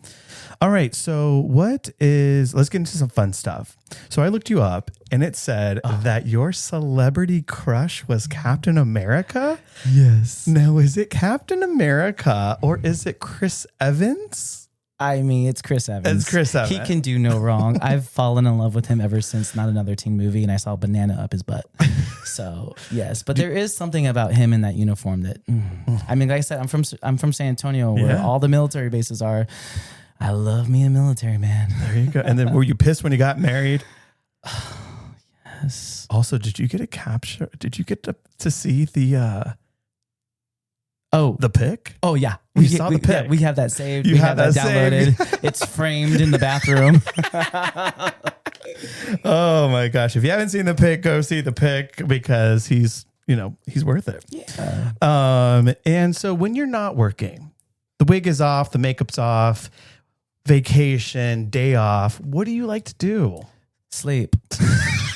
S1: All right. So let's get into some fun stuff. So I looked you up and it said that your celebrity crush was Captain America.
S2: Yes.
S1: Now, is it Captain America or is it Chris Evans?
S2: I mean, it's Chris Evans.
S1: It's Chris Evans.
S2: He can do no wrong. I've fallen in love with him ever since Not Another Teen Movie, and I saw banana up his butt. So yes, but there is something about him in that uniform that, I mean, like I said, I'm from San Antonio, where all the military bases are. I love me a military man.
S1: There you go. And then, were you pissed when you got married?
S2: Yes.
S1: Also, did you get a capture? Did you get to see the pic?
S2: Oh yeah,
S1: we saw the pic.
S2: Yeah, we have that saved.
S1: You
S2: we
S1: have that
S2: downloaded. It's framed in the bathroom.
S1: Oh my gosh! If you haven't seen the pic, go see the pic because he's he's worth it.
S2: Yeah.
S1: And so when you're not working, the wig is off, the makeup's off, vacation, day off, what do you like to do?
S2: Sleep.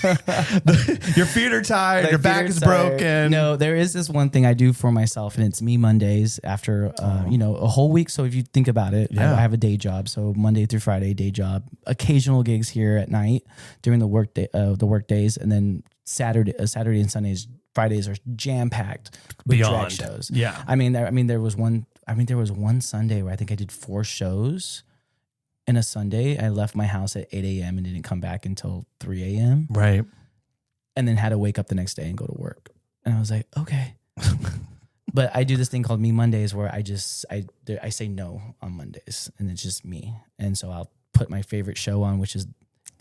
S1: Your feet are tired. Your back is broken.
S2: No, there is this one thing I do for myself, and it's me Mondays after, a whole week. So if you think about it, I have a day job. So Monday through Friday, day job, occasional gigs here at night during the work days. And then Saturday and Sundays, Fridays are jam packed with drag shows.
S1: Yeah.
S2: There was one Sunday where I think I did 4 shows. In a Sunday, I left my house at 8 a.m. and didn't come back until 3 a.m.
S1: Right.
S2: And then had to wake up the next day and go to work. And I was like, okay. But I do this thing called Me Mondays where I say no on Mondays and it's just me. And so I'll put my favorite show on, which is,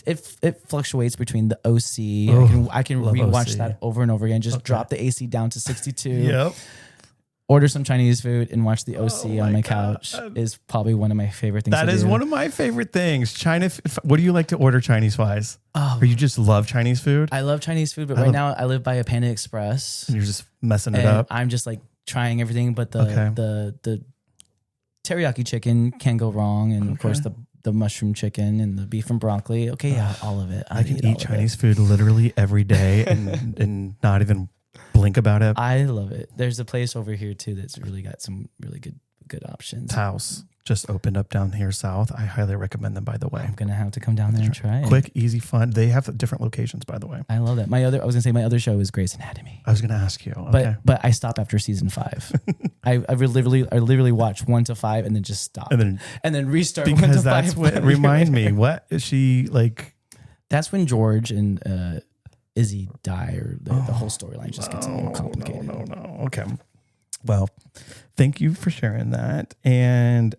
S2: it fluctuates between the OC. I can rewatch that over and over again. Just drop the AC down to 62.
S1: Yep.
S2: Order some Chinese food and watch the OC on my couch is probably one of my favorite things.
S1: That is one of my favorite things. What do you like to order Chinese wise? Or you just love Chinese food?
S2: I love Chinese food, but right now I live by a Panda Express.
S1: And you're just messing it up.
S2: I'm just like trying everything, but the teriyaki chicken can't go wrong, and of course the mushroom chicken and the beef and broccoli. Okay, yeah, all of it.
S1: I can eat Chinese food literally every day and not even blink about it.
S2: I love it. There's a place over here too that's really got some really good options.
S1: House just opened up down here south. I highly recommend them, by the way.
S2: I'm gonna have to come down there and try it.
S1: Quick, easy, fun. They have different locations, by the way.
S2: I love that. My other show is Grey's Anatomy.
S1: I was gonna ask you, okay.
S2: but I stopped after season 5. I literally watched 1 to 5 and then just stop and then restart.
S1: Because
S2: 1 to
S1: that's
S2: 5.
S1: what remind me. What is she like?
S2: That's when George and Izzy die, or the whole storyline just gets a little complicated.
S1: No. Okay. Well, thank you for sharing that. And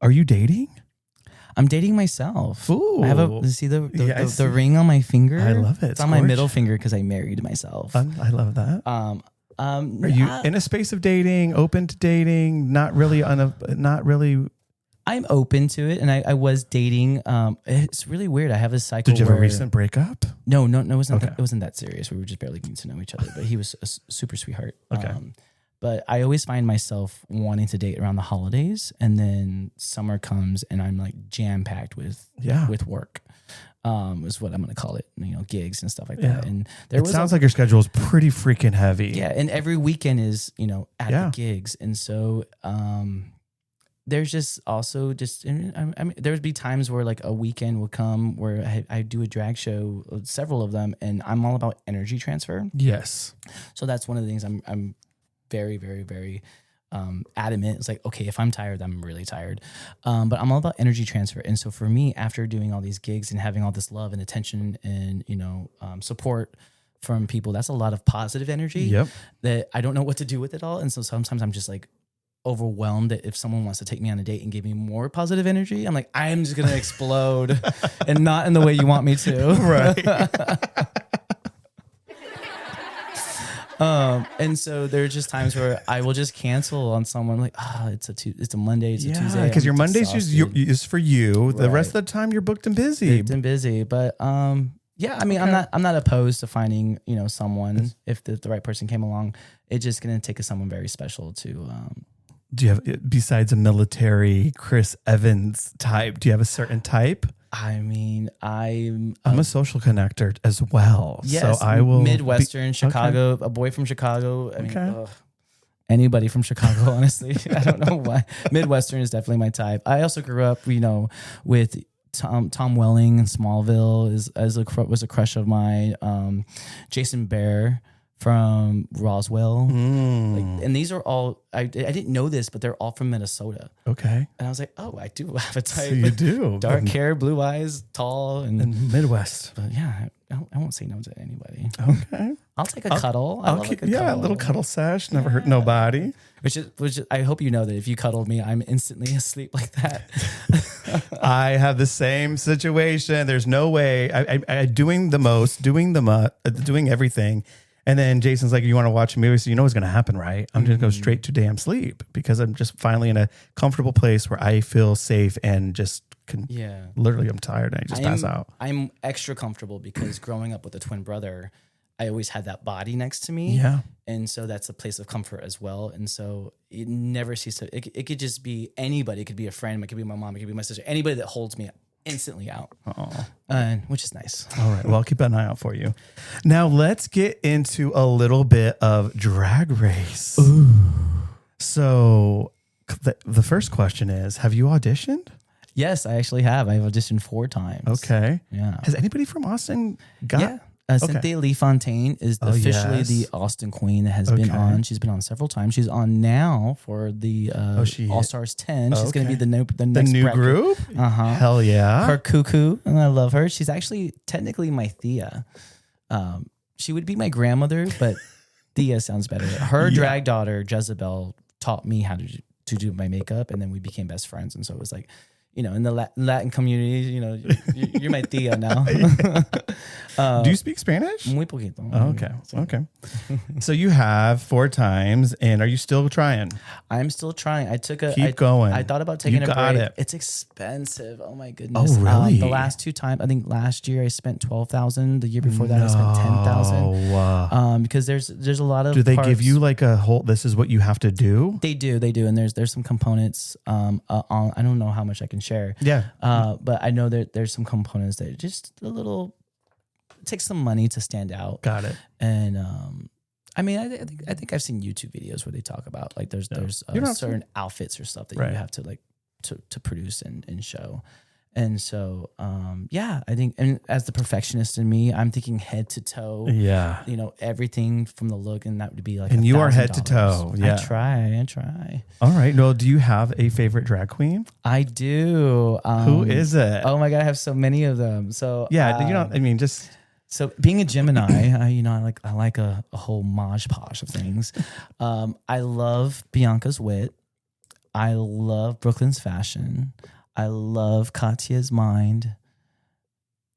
S1: are you dating?
S2: I'm dating myself.
S1: Ooh.
S2: I have the ring on my finger.
S1: I love it.
S2: It's on my middle finger because I married myself.
S1: I love that. Are you in a space of dating, open to dating, not really?
S2: I'm open to it, and I was dating. It's really weird. I have a cycle.
S1: Did you have a recent breakup?
S2: No, it wasn't. It wasn't that serious. We were just barely getting to know each other. But he was a super sweetheart.
S1: Okay.
S2: But I always find myself wanting to date around the holidays, and then summer comes, and I'm like jam packed with work. Is what I'm going to call it. Gigs and stuff like that. And
S1: it sounds like your schedule is pretty freaking heavy.
S2: Yeah, and every weekend is at the gigs, and so there's just also there would be times where like a weekend would come where I do a drag show, several of them, and I'm all about energy transfer.
S1: Yes.
S2: So that's one of the things I'm very, very, very adamant. It's like, okay, if I'm tired, I'm really tired. But I'm all about energy transfer. And so for me, after doing all these gigs and having all this love and attention and, support from people, that's a lot of positive energy that I don't know what to do with it all. And so sometimes I'm just like overwhelmed that if someone wants to take me on a date and give me more positive energy, I'm like, I'm just going to explode and not in the way you want me to.
S1: Right.
S2: And so there are just times where I will just cancel on someone like, it's a Monday, it's a Tuesday.
S1: Because your Mondays is for you. The rest of the time you're booked and busy.
S2: But I'm not opposed to finding, someone if the right person came along. It's just going to take someone very special to.
S1: Do you have, besides a military Chris Evans type, do you have a certain type?
S2: I mean, I'm
S1: a social connector as well.
S2: Yes,
S1: so I will
S2: Midwestern Chicago, a boy from Chicago. I mean, anybody from Chicago, honestly. I don't know why. Midwestern is definitely my type. I also grew up, with Tom Welling in Smallville was a crush of mine. Jason Bear from Roswell. And these are all, I didn't know this, but they're all from Minnesota.
S1: Okay.
S2: And I was like, oh, I do have a type.
S1: So you do.
S2: Dark hair, blue eyes, tall. And
S1: Midwest.
S2: But yeah, I won't say no to anybody.
S1: Okay.
S2: I'll take a cuddle. I love a
S1: a little cuddle sesh. Never hurt nobody.
S2: Which is, I hope you know that if you cuddled me, I'm instantly asleep like that.
S1: I have the same situation. There's no way. I doing the most, doing everything. And then Jason's like, you want to watch a movie? So what's going to happen, right? I'm going to go straight to damn sleep because I'm just finally in a comfortable place where I feel safe and just literally I'm tired and I just pass out.
S2: I'm extra comfortable because growing up with a twin brother, I always had that body next to me.
S1: Yeah.
S2: And so that's a place of comfort as well. And so it never ceases. It could just be anybody. It could be a friend. It could be my mom. It could be my sister. Anybody that holds me instantly out, which is nice.
S1: All right. Well, I'll keep an eye out for you. Now let's get into a little bit of Drag Race. Ooh. So the first question is, have you auditioned?
S2: Yes, I actually have. I've auditioned 4 times.
S1: Okay.
S2: Yeah.
S1: Has anybody from Austin got?
S2: Yeah. Cynthia Lee Fontaine is officially the Austin Queen that has been on. She's been on several times. She's on now for the All Stars 10. She's going to be the next
S1: new group. Hell yeah.
S2: Her cuckoo, and I love her. She's actually technically my Thea. She would be my grandmother, but Thea sounds better. Her drag daughter Jezebel taught me how to do my makeup, and then we became best friends. And so it was like, you know, in the Latin community, you know, you're my Thea now.
S1: Do you speak Spanish?
S2: Muy poquito.
S1: Oh, okay. Okay. So you have 4 times, and are you still trying?
S2: I'm still trying.
S1: Keep going.
S2: I thought about taking a break.
S1: It.
S2: It's expensive. Oh my goodness.
S1: Oh, really?
S2: The last 2 times, I think last year I spent $12,000. The year before that I spent $10,000. Because there's a lot of.
S1: Do they give you like a whole? This is what you have to do.
S2: They do, and there's some components. On I don't know how much I can share.
S1: Yeah.
S2: But I know that there's some components that just a little. It takes some money to stand out.
S1: Got it.
S2: And I mean, I think I've seen YouTube videos where they talk about like there's certain outfits or stuff that you have to like to produce and show. And so, I think, and as the perfectionist in me, I'm thinking head to toe. Yeah. You know, everything from the look, and that would be like.
S1: And you are head to toe. Yeah.
S2: I try.
S1: All right. No, do you have a favorite drag queen?
S2: I do.
S1: Who is it?
S2: Oh my God, I have so many of them. So
S1: yeah, just.
S2: So being a Gemini, I like a whole mosh posh of things. I love Bianca's wit. I love Brooklyn's fashion. I love Katya's mind.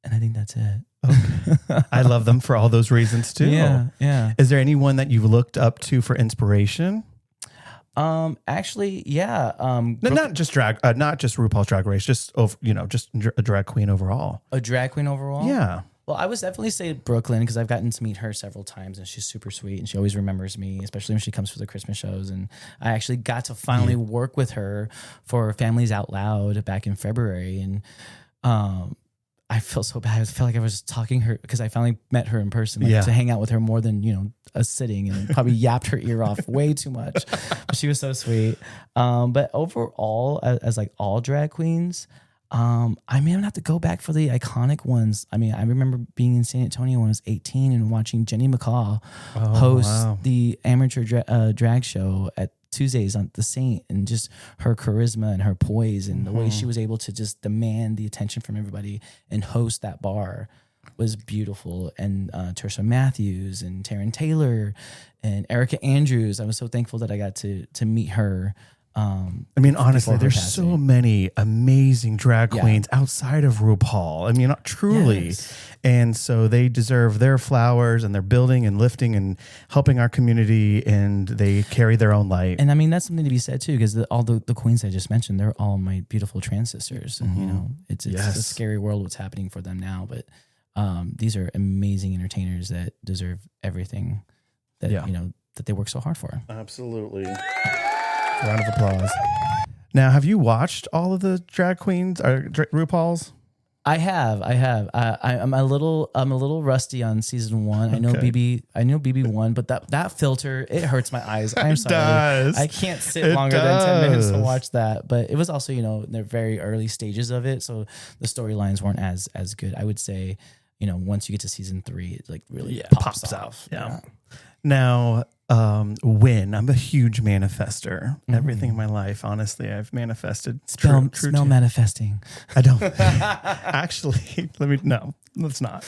S2: And I think that's it.
S1: Okay. I love them for all those reasons too.
S2: Yeah.
S1: Is there anyone that you've looked up to for inspiration?
S2: Actually, yeah.
S1: Not just RuPaul's Drag Race, just a drag queen overall.
S2: A drag queen overall?
S1: Yeah.
S2: Well, I would definitely say Brooklyn because I've gotten to meet her several times and she's super sweet and she always remembers me, especially when she comes for the Christmas shows. And I actually got to finally work with her for Families Out Loud back in February. And I feel so bad. I felt like I was talking her because I finally met her in person to hang out with her more than, a sitting and probably yapped her ear off way too much. But she was so sweet. But overall, as like all drag queens, I'm gonna have to go back for the iconic ones. I mean, I remember being in San Antonio when I was 18 and watching Jenny McCaw host the amateur drag show at Tuesdays on the Saint, and just her charisma and her poise and the way she was able to just demand the attention from everybody and host that bar was beautiful. And Teresa Matthews and Taryn Taylor and Erica Andrews. I was so thankful that I got to meet her.
S1: Honestly, there's so many amazing drag queens outside of RuPaul. Truly. Yes. And so they deserve their flowers, and they're building and lifting and helping our community, and they carry their own light.
S2: And that's something to be said too, because all the queens I just mentioned, they're all my beautiful trans sisters. And it's a scary world what's happening for them now, but these are amazing entertainers that deserve everything that that they work so hard for.
S1: Absolutely. Round of applause. Now, have you watched all of the drag queens or RuPaul's?
S2: I have. I'm a little rusty on season 1. Okay. I know BB won, but that filter, it hurts my eyes. I'm sorry.
S1: Does.
S2: I can't sit longer than 10 minutes to watch that. But it was also, in the very early stages of it, so the storylines weren't as good. I would say, once you get to season 3, it like really pops off.
S1: Yeah. Now, when I'm a huge manifester, everything in my life, honestly, I've manifested.
S2: Smell manifesting.
S1: I don't actually. Let's not.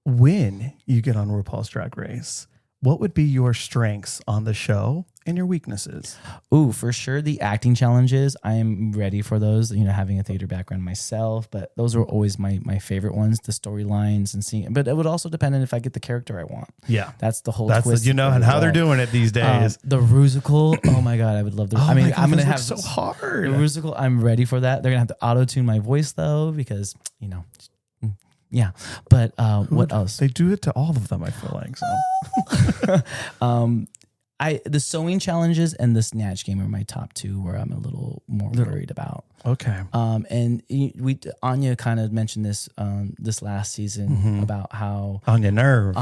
S1: When you get on RuPaul's Drag Race, what would be your strengths on the show and your weaknesses?
S2: Ooh, for sure. The acting challenges, I'm ready for those, having a theater background myself, but those are always my favorite ones, the storylines and seeing, but it would also depend on if I get the character I want.
S1: Yeah.
S2: That's the whole
S1: twist. And how they're doing it these days.
S2: The Rusical, oh my God, I would love the, I'm going to have
S1: so hard.
S2: The Rusical, I'm ready for that. They're going to have to auto-tune my voice though, because, Yeah. But what else?
S1: They do it to all of them, I feel like. So.
S2: The sewing challenges and the snatch game are my top two where I'm a little more worried about.
S1: Okay.
S2: And Anya kind of mentioned this this last season about how
S1: Anya Nerve,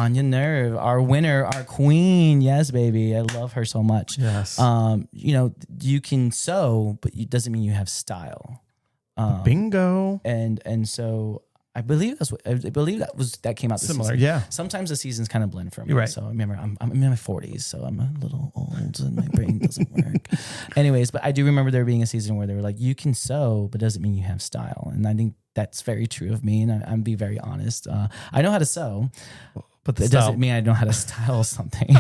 S2: our winner, our queen. Yes, baby. I love her so much.
S1: Yes.
S2: You can sew, but it doesn't mean you have style.
S1: Bingo.
S2: And so I believe that came out this
S1: Similar,
S2: season.
S1: yeah.
S2: Sometimes the seasons kind of blend for me.
S1: Right.
S2: So I remember I'm in my 40s, so I'm a little old and my brain doesn't work. Anyways, but I do remember there being a season where they were like, you can sew, but doesn't mean you have style. And I think that's very true of me. And I'm be very honest. I know how to sew, but it doesn't mean I know how to style something.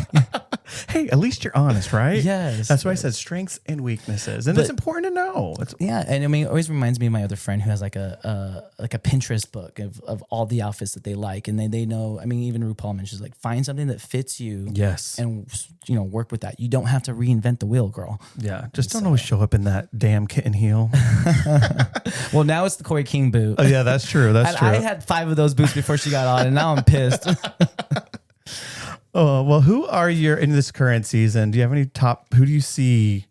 S1: Hey, at least you're honest, right?
S2: Yes.
S1: That's why I said strengths and weaknesses. And it's important to know.
S2: Yeah. And I mean, it always reminds me of my other friend who has like a Pinterest book of all the outfits that they like. And they know, I mean, even RuPaul mentions like, find something that fits you.
S1: Yes.
S2: And, work with that. You don't have to reinvent the wheel, girl.
S1: Yeah. Just don't always show up in that damn kitten heel.
S2: Well, now it's the Corey King boot.
S1: Oh, yeah, that's true. That's true.
S2: I had 5 of those boots before she got on, and now I'm pissed.
S1: Oh, well, who are your in this current season? Do you have any who do you see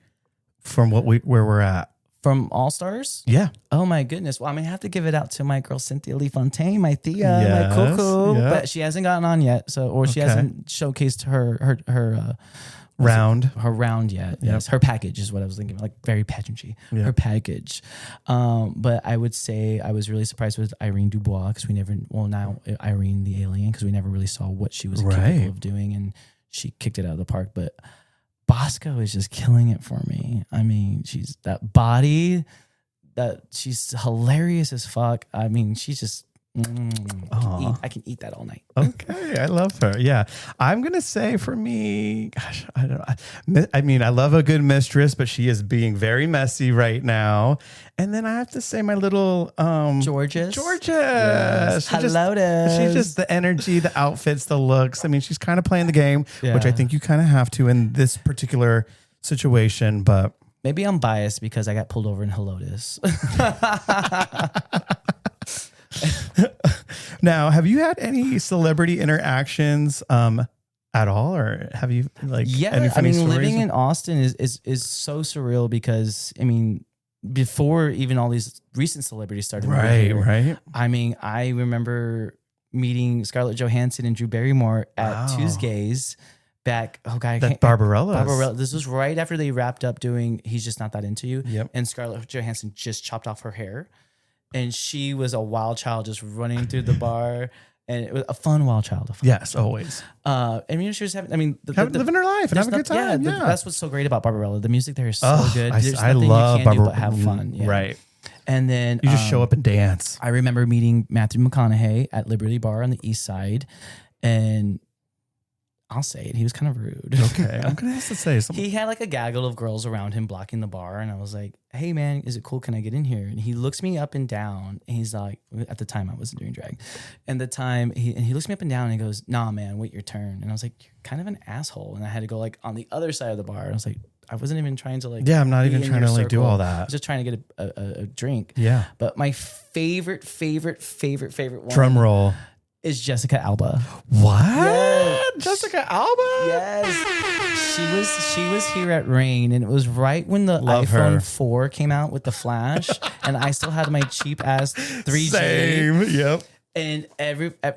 S1: from where we're at?
S2: From All Stars?
S1: Yeah.
S2: Oh my goodness. Well, I mean, I have to give it out to my girl Cynthia Lee Fontaine, my Thea, my cuckoo. Yeah. But she hasn't gotten on yet, she hasn't showcased her round yet. Yep. Yes, her package is what I was thinking, like very pageantry. Yep. Her package. But I would say I was really surprised with Irene Dubois because now Irene the alien, because we never really saw what she was capable of doing, and she kicked it out of the park. But Bosco is just killing it for me. I mean, she's that body, she's hilarious as fuck. I mean, she's just I can eat that all night.
S1: Okay, I love her. Yeah, I'm gonna say for me, gosh, I don't know. I mean, I love a good mistress, but she is being very messy right now. And then I have to say my little
S2: Georges.
S1: Yes. She's just the energy, the outfits, the looks. I mean, she's kind of playing the game, which I think you kind of have to in this particular situation. But
S2: maybe I'm biased because I got pulled over in Helotes.
S1: Now, have you had any celebrity interactions at all, or have you any funny stories?
S2: Living in Austin is so surreal because I mean, before even all these recent celebrities started,
S1: right.
S2: I mean, I remember meeting Scarlett Johansson and Drew Barrymore at Tuesdays back. Oh God,
S1: Barbarella.
S2: This was right after they wrapped up doing "He's Just Not That Into You," and Scarlett Johansson just chopped off her hair. And she was a wild child just running through the bar. And it was a fun wild child.
S1: Yes, always.
S2: She was living
S1: her life and having a good time. Yeah.
S2: That's what's so great about Barbarella. The music there is so good. There's
S1: I
S2: nothing
S1: love
S2: you can do but have fun. Yeah.
S1: Right.
S2: And then
S1: you just show up and dance.
S2: I remember meeting Matthew McConaughey at Liberty Bar on the East Side. And I'll say it. He was kind of rude.
S1: Okay. I'm going to have to say something.
S2: He had like a gaggle of girls around him blocking the bar. And I was like, hey, man, is it cool? Can I get in here? And he looks me up and down. And he's like, at the time I wasn't doing drag. And he looks me up and down and he goes, nah, man, wait your turn. And I was like, you're kind of an asshole. And I had to go like on the other side of the bar. And I was like, I wasn't even trying to
S1: I'm not even trying to do all that.
S2: I was just trying to get a drink.
S1: Yeah.
S2: But my favorite one.
S1: Drum roll.
S2: Is Jessica Alba.
S1: What?
S2: Yes.
S1: Jessica Alba?
S2: Yes. She was here at Rain, and it was right when the iPhone 4 came out with the flash, and I still had my cheap ass 3G.
S1: Same. Yep.
S2: And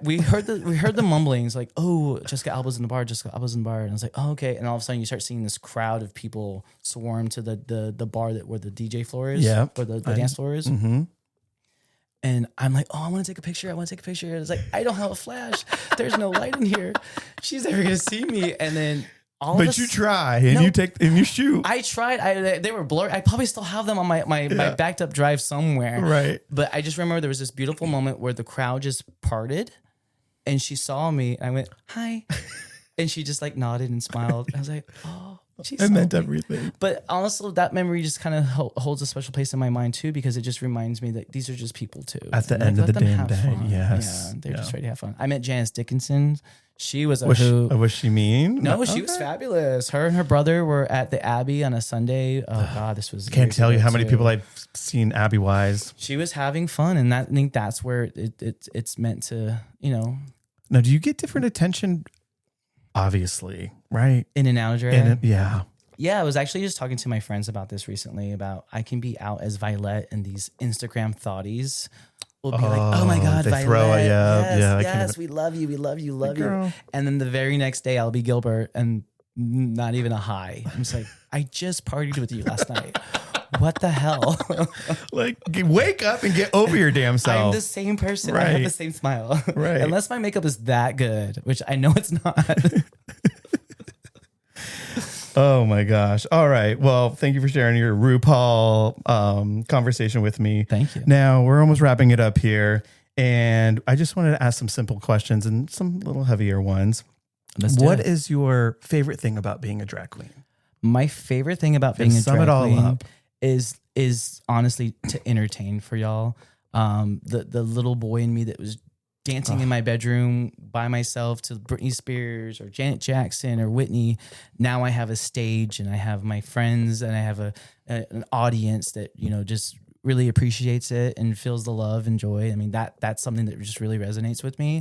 S2: we heard the mumblings like, oh, Jessica Alba's in the bar. Jessica Alba's in the bar, and I was like, oh, okay. And all of a sudden, you start seeing this crowd of people swarm to the bar where the DJ floor is, where the dance floor is.
S1: Mm-hmm.
S2: And I'm like, oh, I want to take a picture. And it's like, I don't have a flash. There's no light in here. She's never gonna see me. And then
S1: but you try and you shoot.
S2: I tried. They were blurry. I probably still have them on my backed up drive somewhere.
S1: Right.
S2: But I just remember there was this beautiful moment where the crowd just parted, and she saw me. And I went, hi, and she just like nodded and smiled. I was like, oh. She's
S1: I
S2: so
S1: meant
S2: big.
S1: everything.
S2: But also, that memory just kind of holds a special place in my mind too, because it just reminds me that these are just people too.
S1: At the
S2: And,
S1: end of
S2: let
S1: the
S2: them
S1: damn
S2: have
S1: day,
S2: fun.
S1: yes.
S2: Yeah, they're
S1: Yeah.
S2: just ready to have fun. I met Janice Dickinson. She was a
S1: Was she mean?
S2: No, she was fabulous. Her and her brother were at the Abbey on a Sunday. Oh God, this was.
S1: Can't
S2: years
S1: tell you
S2: ago,
S1: how many
S2: too.
S1: people I've seen Abby Wise.
S2: She was having fun, and I think that's where it's meant to,
S1: Now, do you get different attention? Obviously, right?
S2: in and out drag.
S1: Yeah.
S2: Yeah, I was actually just talking to my friends about this recently. About I can be out as Vylette, and these Instagram thotties will be like, "Oh my God,
S1: they
S2: Vylette!
S1: throw it, yeah,
S2: yes,
S1: I can't
S2: yes, we love you, we love you, love you."
S1: Girl.
S2: And then the very next day, I'll be Gilbert, and not even a hi. I'm just like, I just partied with you last night. What the hell?
S1: Like, wake up and get over your damn self.
S2: I'm the same person. I have
S1: Right.
S2: the same smile.
S1: Right.
S2: Unless my makeup is that good, which I know it's not.
S1: Oh my gosh. All right. Well, thank you for sharing your RuPaul conversation with me.
S2: Thank you.
S1: Now we're almost wrapping it up here. And I just wanted to ask some simple questions and some little heavier ones. What is your favorite thing about being a drag queen?
S2: My favorite thing about being a
S1: sum
S2: drag
S1: it all
S2: queen
S1: up.
S2: is honestly to entertain for y'all. The little boy in me that was dancing in my bedroom by myself to Britney Spears or Janet Jackson or Whitney. Now I have a stage and I have my friends and I have an audience that, just really appreciates it and feels the love and joy. I mean, that's something that just really resonates with me.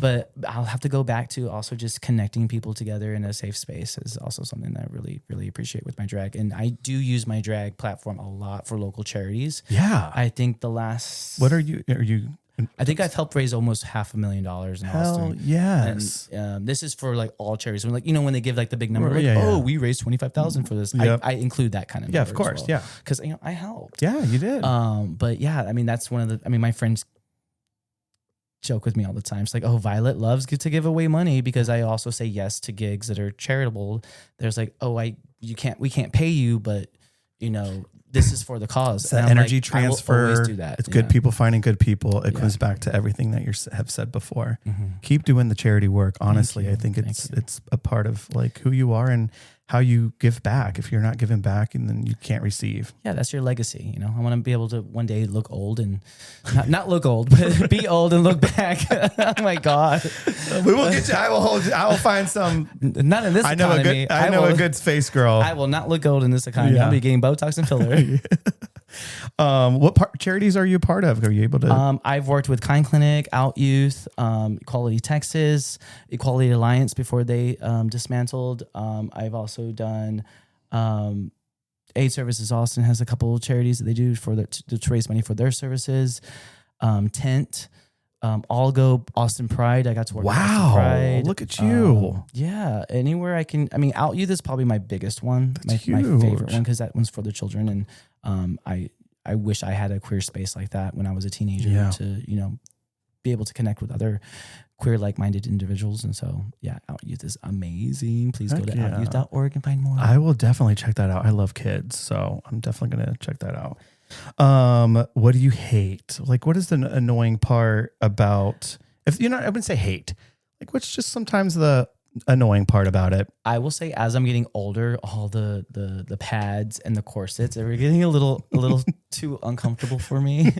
S2: But I'll have to go back to also just connecting people together in a safe space is also something that I really, really appreciate with my drag. And I do use my drag platform a lot for local charities.
S1: Yeah.
S2: I think the last...
S1: What are you?
S2: I think I've helped raise almost $500,000 in
S1: Hell
S2: Austin.
S1: yes.
S2: And this is for like all charities. When when they give like the big number, like,
S1: Yeah.
S2: we raised 25,000 for this.
S1: Yep.
S2: I include that kind of
S1: Yeah,
S2: number
S1: of course. Yeah.
S2: because I helped.
S1: Yeah, you did.
S2: But yeah, I mean that's one of the. I mean, my friends joke with me all the time. It's like, oh, Vylette loves to give away money because I also say yes to gigs that are charitable. There's like, we can't pay you, but this is for the cause.
S1: It's that
S2: And I'm
S1: energy
S2: like,
S1: transfer.
S2: I will always do that.
S1: It's good people finding good people. It
S2: Yeah.
S1: comes back to everything that you have said before.
S2: Mm-hmm.
S1: Keep doing the charity work. Honestly,
S2: you.
S1: I think
S2: Thank
S1: it's
S2: you.
S1: it's a part of like who you are and how you give back. If you're not giving back, and then you can't receive.
S2: Yeah, that's your legacy. I want to be able to one day look old and not look old, but be old and look back. Oh my God.
S1: We will get you. I will hold you. I will find some.
S2: Not in this
S1: I know
S2: economy.
S1: a good face girl.
S2: I will not look old in this economy.
S1: Yeah.
S2: I'll be getting Botox and filler.
S1: What charities are you a part of? Are you able to?
S2: I've worked with Kind Clinic, Out Youth, Equality Texas, Equality Alliance before they dismantled. I've also done Aid Services Austin has a couple of charities that they do to raise money for their services. Tent, All Go Austin Pride. I got to work with Austin Pride.
S1: Look at you.
S2: Yeah, anywhere I can. I mean, Out Youth is probably my biggest one, my
S1: huge.
S2: favorite one, because that one's for the children. And I wish I had a queer space like that when I was a teenager to be able to connect with other queer like-minded individuals. And so Out Youth is amazing. Please go to outyouth.org and find more.
S1: I will definitely check that out. I love kids, so I'm definitely going to check that out. What do you hate? Like, what is the annoying part about, I wouldn't say hate. Like, what's just sometimes the annoying part about it?
S2: I will say, as I'm getting older, all the pads and the corsets are getting a little too uncomfortable for me.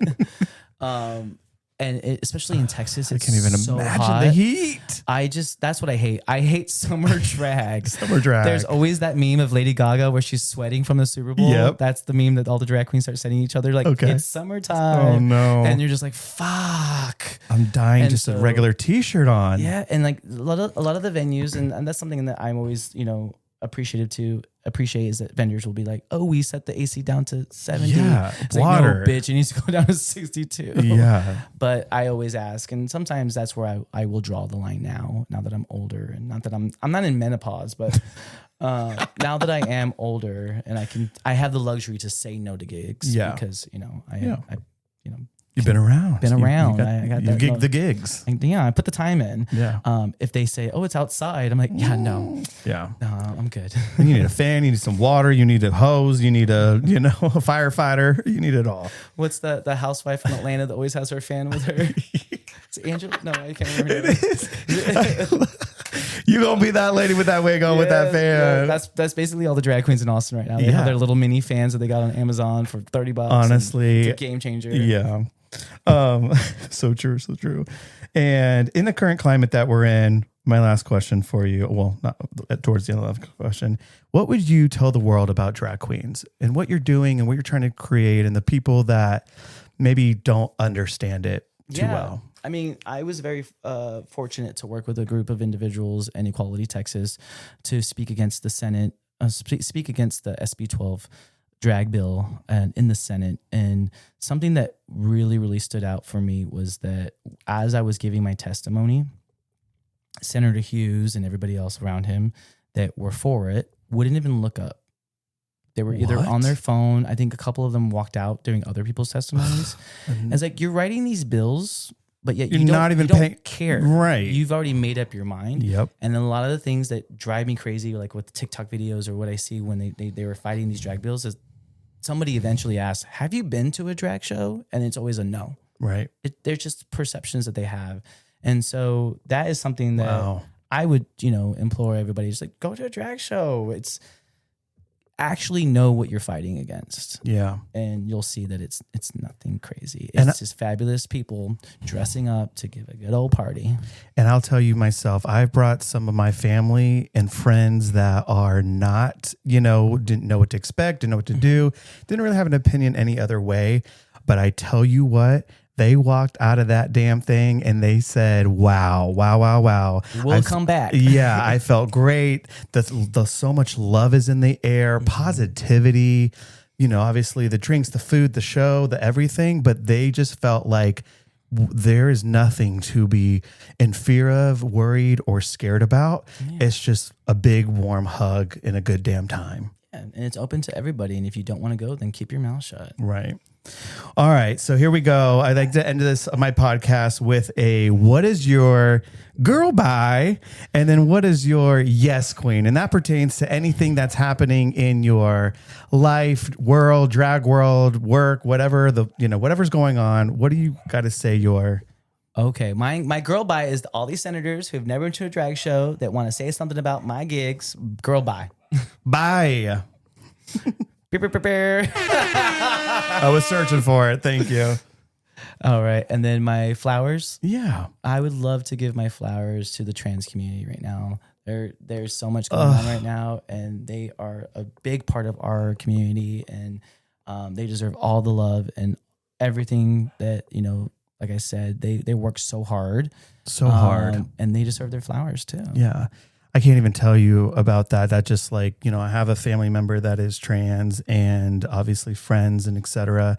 S2: Especially in Texas, it's
S1: I can't even
S2: so
S1: imagine
S2: hot.
S1: the heat.
S2: That's what I hate. I hate summer drag.
S1: Summer drag.
S2: There's always that meme of Lady Gaga where she's sweating from the Super Bowl.
S1: Yep.
S2: That's the meme that all the drag queens start sending each other. Like, it's summertime.
S1: Oh no.
S2: And you're just like, fuck.
S1: I'm dying
S2: And
S1: just a
S2: so-
S1: regular t-shirt on.
S2: Yeah. And like a lot of the venues, and that's something that I'm always, appreciate is that vendors will be like, oh, we set the AC down to 70.
S1: Yeah,
S2: It's
S1: water.
S2: like, no, bitch, it needs to go down to 62.
S1: Yeah.
S2: But I always ask, and sometimes that's where I will draw the line now that I'm older, and not that I'm not in menopause, but now that I am older and I have the luxury to say no to gigs.
S1: Yeah.
S2: Because
S1: You've been around.
S2: Been around.
S1: I got
S2: that-
S1: gigged the gigs.
S2: I put the time in.
S1: Yeah.
S2: If they say, oh, it's outside, I'm like, yeah, no,
S1: Yeah.
S2: I'm good.
S1: You need a fan, you need some water, you need a hose, you need a firefighter, you need it all.
S2: What's the housewife in Atlanta that always has her fan with her? It's Angela? No, I can't remember.
S1: It is. You gonna be that lady with that wig on with that fan.
S2: That's basically all the drag queens in Austin right now. They have their little mini fans that they got on Amazon for $30.
S1: Honestly,
S2: it's a game changer.
S1: Yeah. So true, so true. And in the current climate that we're in, my last question for you, well, not towards the end of the question, what would you tell the world about drag queens and what you're doing and what you're trying to create and the people that maybe don't understand it too well?
S2: I mean, I was very fortunate to work with a group of individuals in Equality, Texas, to speak against the Senate, speak against the SB 12 drag bill and in the Senate. And something that really, really stood out for me was that as I was giving my testimony, Senator Hughes and everybody else around him that were for it wouldn't even look up. They were either on their phone. I think a couple of them walked out during other people's testimonies. It's like, you're writing these bills, but yet you don't care.
S1: Right.
S2: You've already made up your mind.
S1: Yep.
S2: And then a lot of the things that drive me crazy, like with TikTok videos or what I see when they were fighting these drag bills, is somebody eventually asks, have you been to a drag show? And it's always a no.
S1: Right.
S2: They're just perceptions that they have. And so that is something that I would, implore everybody, just like, go to a drag show. It's actually know what you're fighting against.
S1: Yeah.
S2: And you'll see that it's nothing crazy. It's just fabulous people dressing up to give a good old party.
S1: And I'll tell you myself, I've brought some of my family and friends that are not, didn't know what to expect, didn't know what to do, didn't really have an opinion any other way. But I tell you what, they walked out of that damn thing and they said, wow.
S2: We'll come back.
S1: Yeah, I felt great. The so much love is in the air, positivity, obviously the drinks, the food, the show, the everything, but they just felt like there is nothing to be in fear of, worried, or scared about. Yeah. It's just a big warm hug and a good damn time.
S2: Yeah, and it's open to everybody. And if you don't want to go, then keep your mouth shut.
S1: Right. All right, so here we go. I'd like to end my podcast with what is your girl bye, and then what is your yes queen, and that pertains to anything that's happening in your life, world, drag world, work, whatever whatever's going on. What do you got to say?
S2: Okay, my girl bye is all these senators who have never been to a drag show that want to say something about my gigs. Girl bye.
S1: Bye. I was searching for it. Thank you.
S2: All right. And then my flowers.
S1: Yeah.
S2: I would love to give my flowers to the trans community right now. There's so much going on right now, and they are a big part of our community, and they deserve all the love and everything that, like I said, they work so hard. And they deserve their flowers too.
S1: Yeah. I can't even tell you about that. That just I have a family member that is trans and obviously friends and et cetera.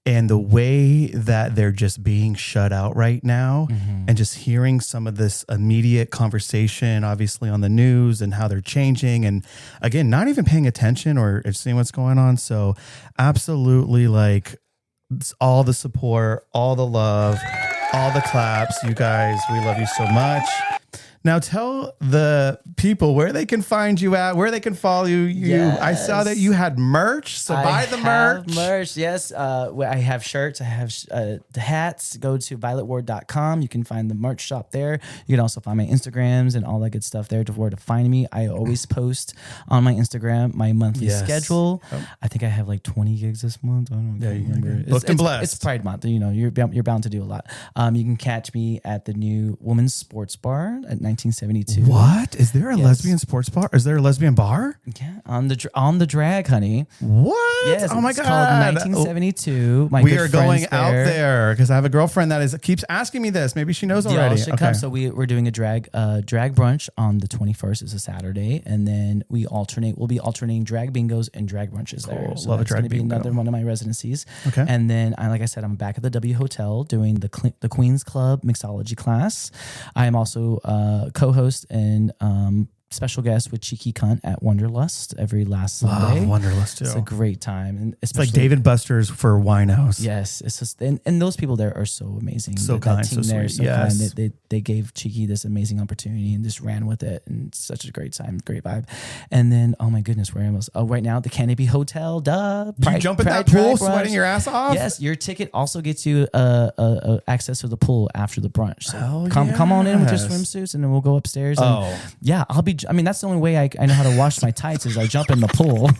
S1: And the way that they're just being shut out right now and just hearing some of this immediate conversation, obviously on the news and how they're changing. And again, not even paying attention or seeing what's going on. So absolutely all the support, all the love, all the claps. You guys, we love you so much. Now tell the people where they can find you at, where they can follow you.
S2: Yes.
S1: I saw that you had merch, so buy the merch.
S2: Yes. I have shirts. I have the hats. Go to vyletteward.com. You can find the merch shop there. You can also find my Instagrams and all that good stuff there where to find me. I always post on my Instagram my monthly schedule. Oh. I think I have 20 gigs this month. I don't remember.
S1: Booked and blessed.
S2: It's Pride Month. You're bound to do a lot. You can catch me at the new Women's Sports Bar at 1972.
S1: What? Is there a lesbian sports bar? Is there a lesbian bar?
S2: Yeah, on the drag, honey.
S1: What?
S2: Yes.
S1: Oh my
S2: it's
S1: God.
S2: called 1972.
S1: We are going out there because I have a girlfriend that keeps asking me this. Maybe she knows already.
S2: Should come. So we're doing a drag brunch on the 21st. It's a Saturday, and then we'll be alternating drag bingos and drag brunches there. So
S1: love a drag
S2: bingo. Be another one of my residencies.
S1: Okay.
S2: And then like I said, I'm back at the W Hotel doing the Queen's Club mixology class. I am also co-host and special guest with Cheeky Cunt at Wanderlust every last Sunday.
S1: Wanderlust too.
S2: It's a great time, and
S1: It's like David Buster's for winos.
S2: Yes, it's just and those people there are so amazing.
S1: So
S2: That
S1: kind,
S2: team
S1: so
S2: there
S1: sweet.
S2: is so
S1: Yes.
S2: kind. They gave Cheeky this amazing opportunity and just ran with it, and it's such a great time, great vibe. And then, oh my goodness, where am I? Oh, right now at the Canopy Hotel. Duh.
S1: You jump in that pool, sweating your ass off.
S2: Yes, your ticket also gets you access to the pool after the brunch. So come on in with your swimsuits, and then we'll go upstairs. And yeah, I mean, that's the only way I know how to wash my tights is I jump in the pool.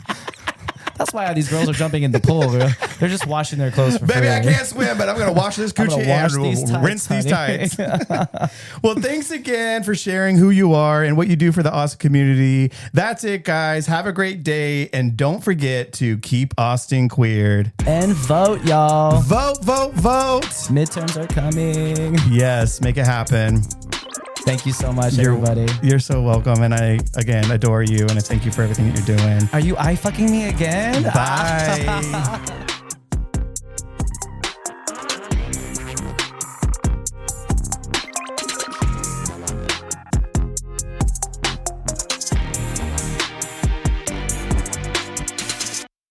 S2: That's why all these girls are jumping in the pool. They're just washing their clothes for
S1: Baby,
S2: free.
S1: I can't swim, but I'm going to wash this coochie and rinse these
S2: honey.
S1: tights. Well, thanks again for sharing who you are and what you do for the Austin community. That's it, guys. Have a great day. And don't forget to keep Austin queered.
S2: And vote, y'all.
S1: Vote, vote, vote.
S2: Midterms are coming.
S1: Yes, make it happen.
S2: Thank you so much, everybody.
S1: You're so welcome. And I, again, adore you. And I thank you for everything that you're doing.
S2: Are you eye fucking me again?
S1: Bye.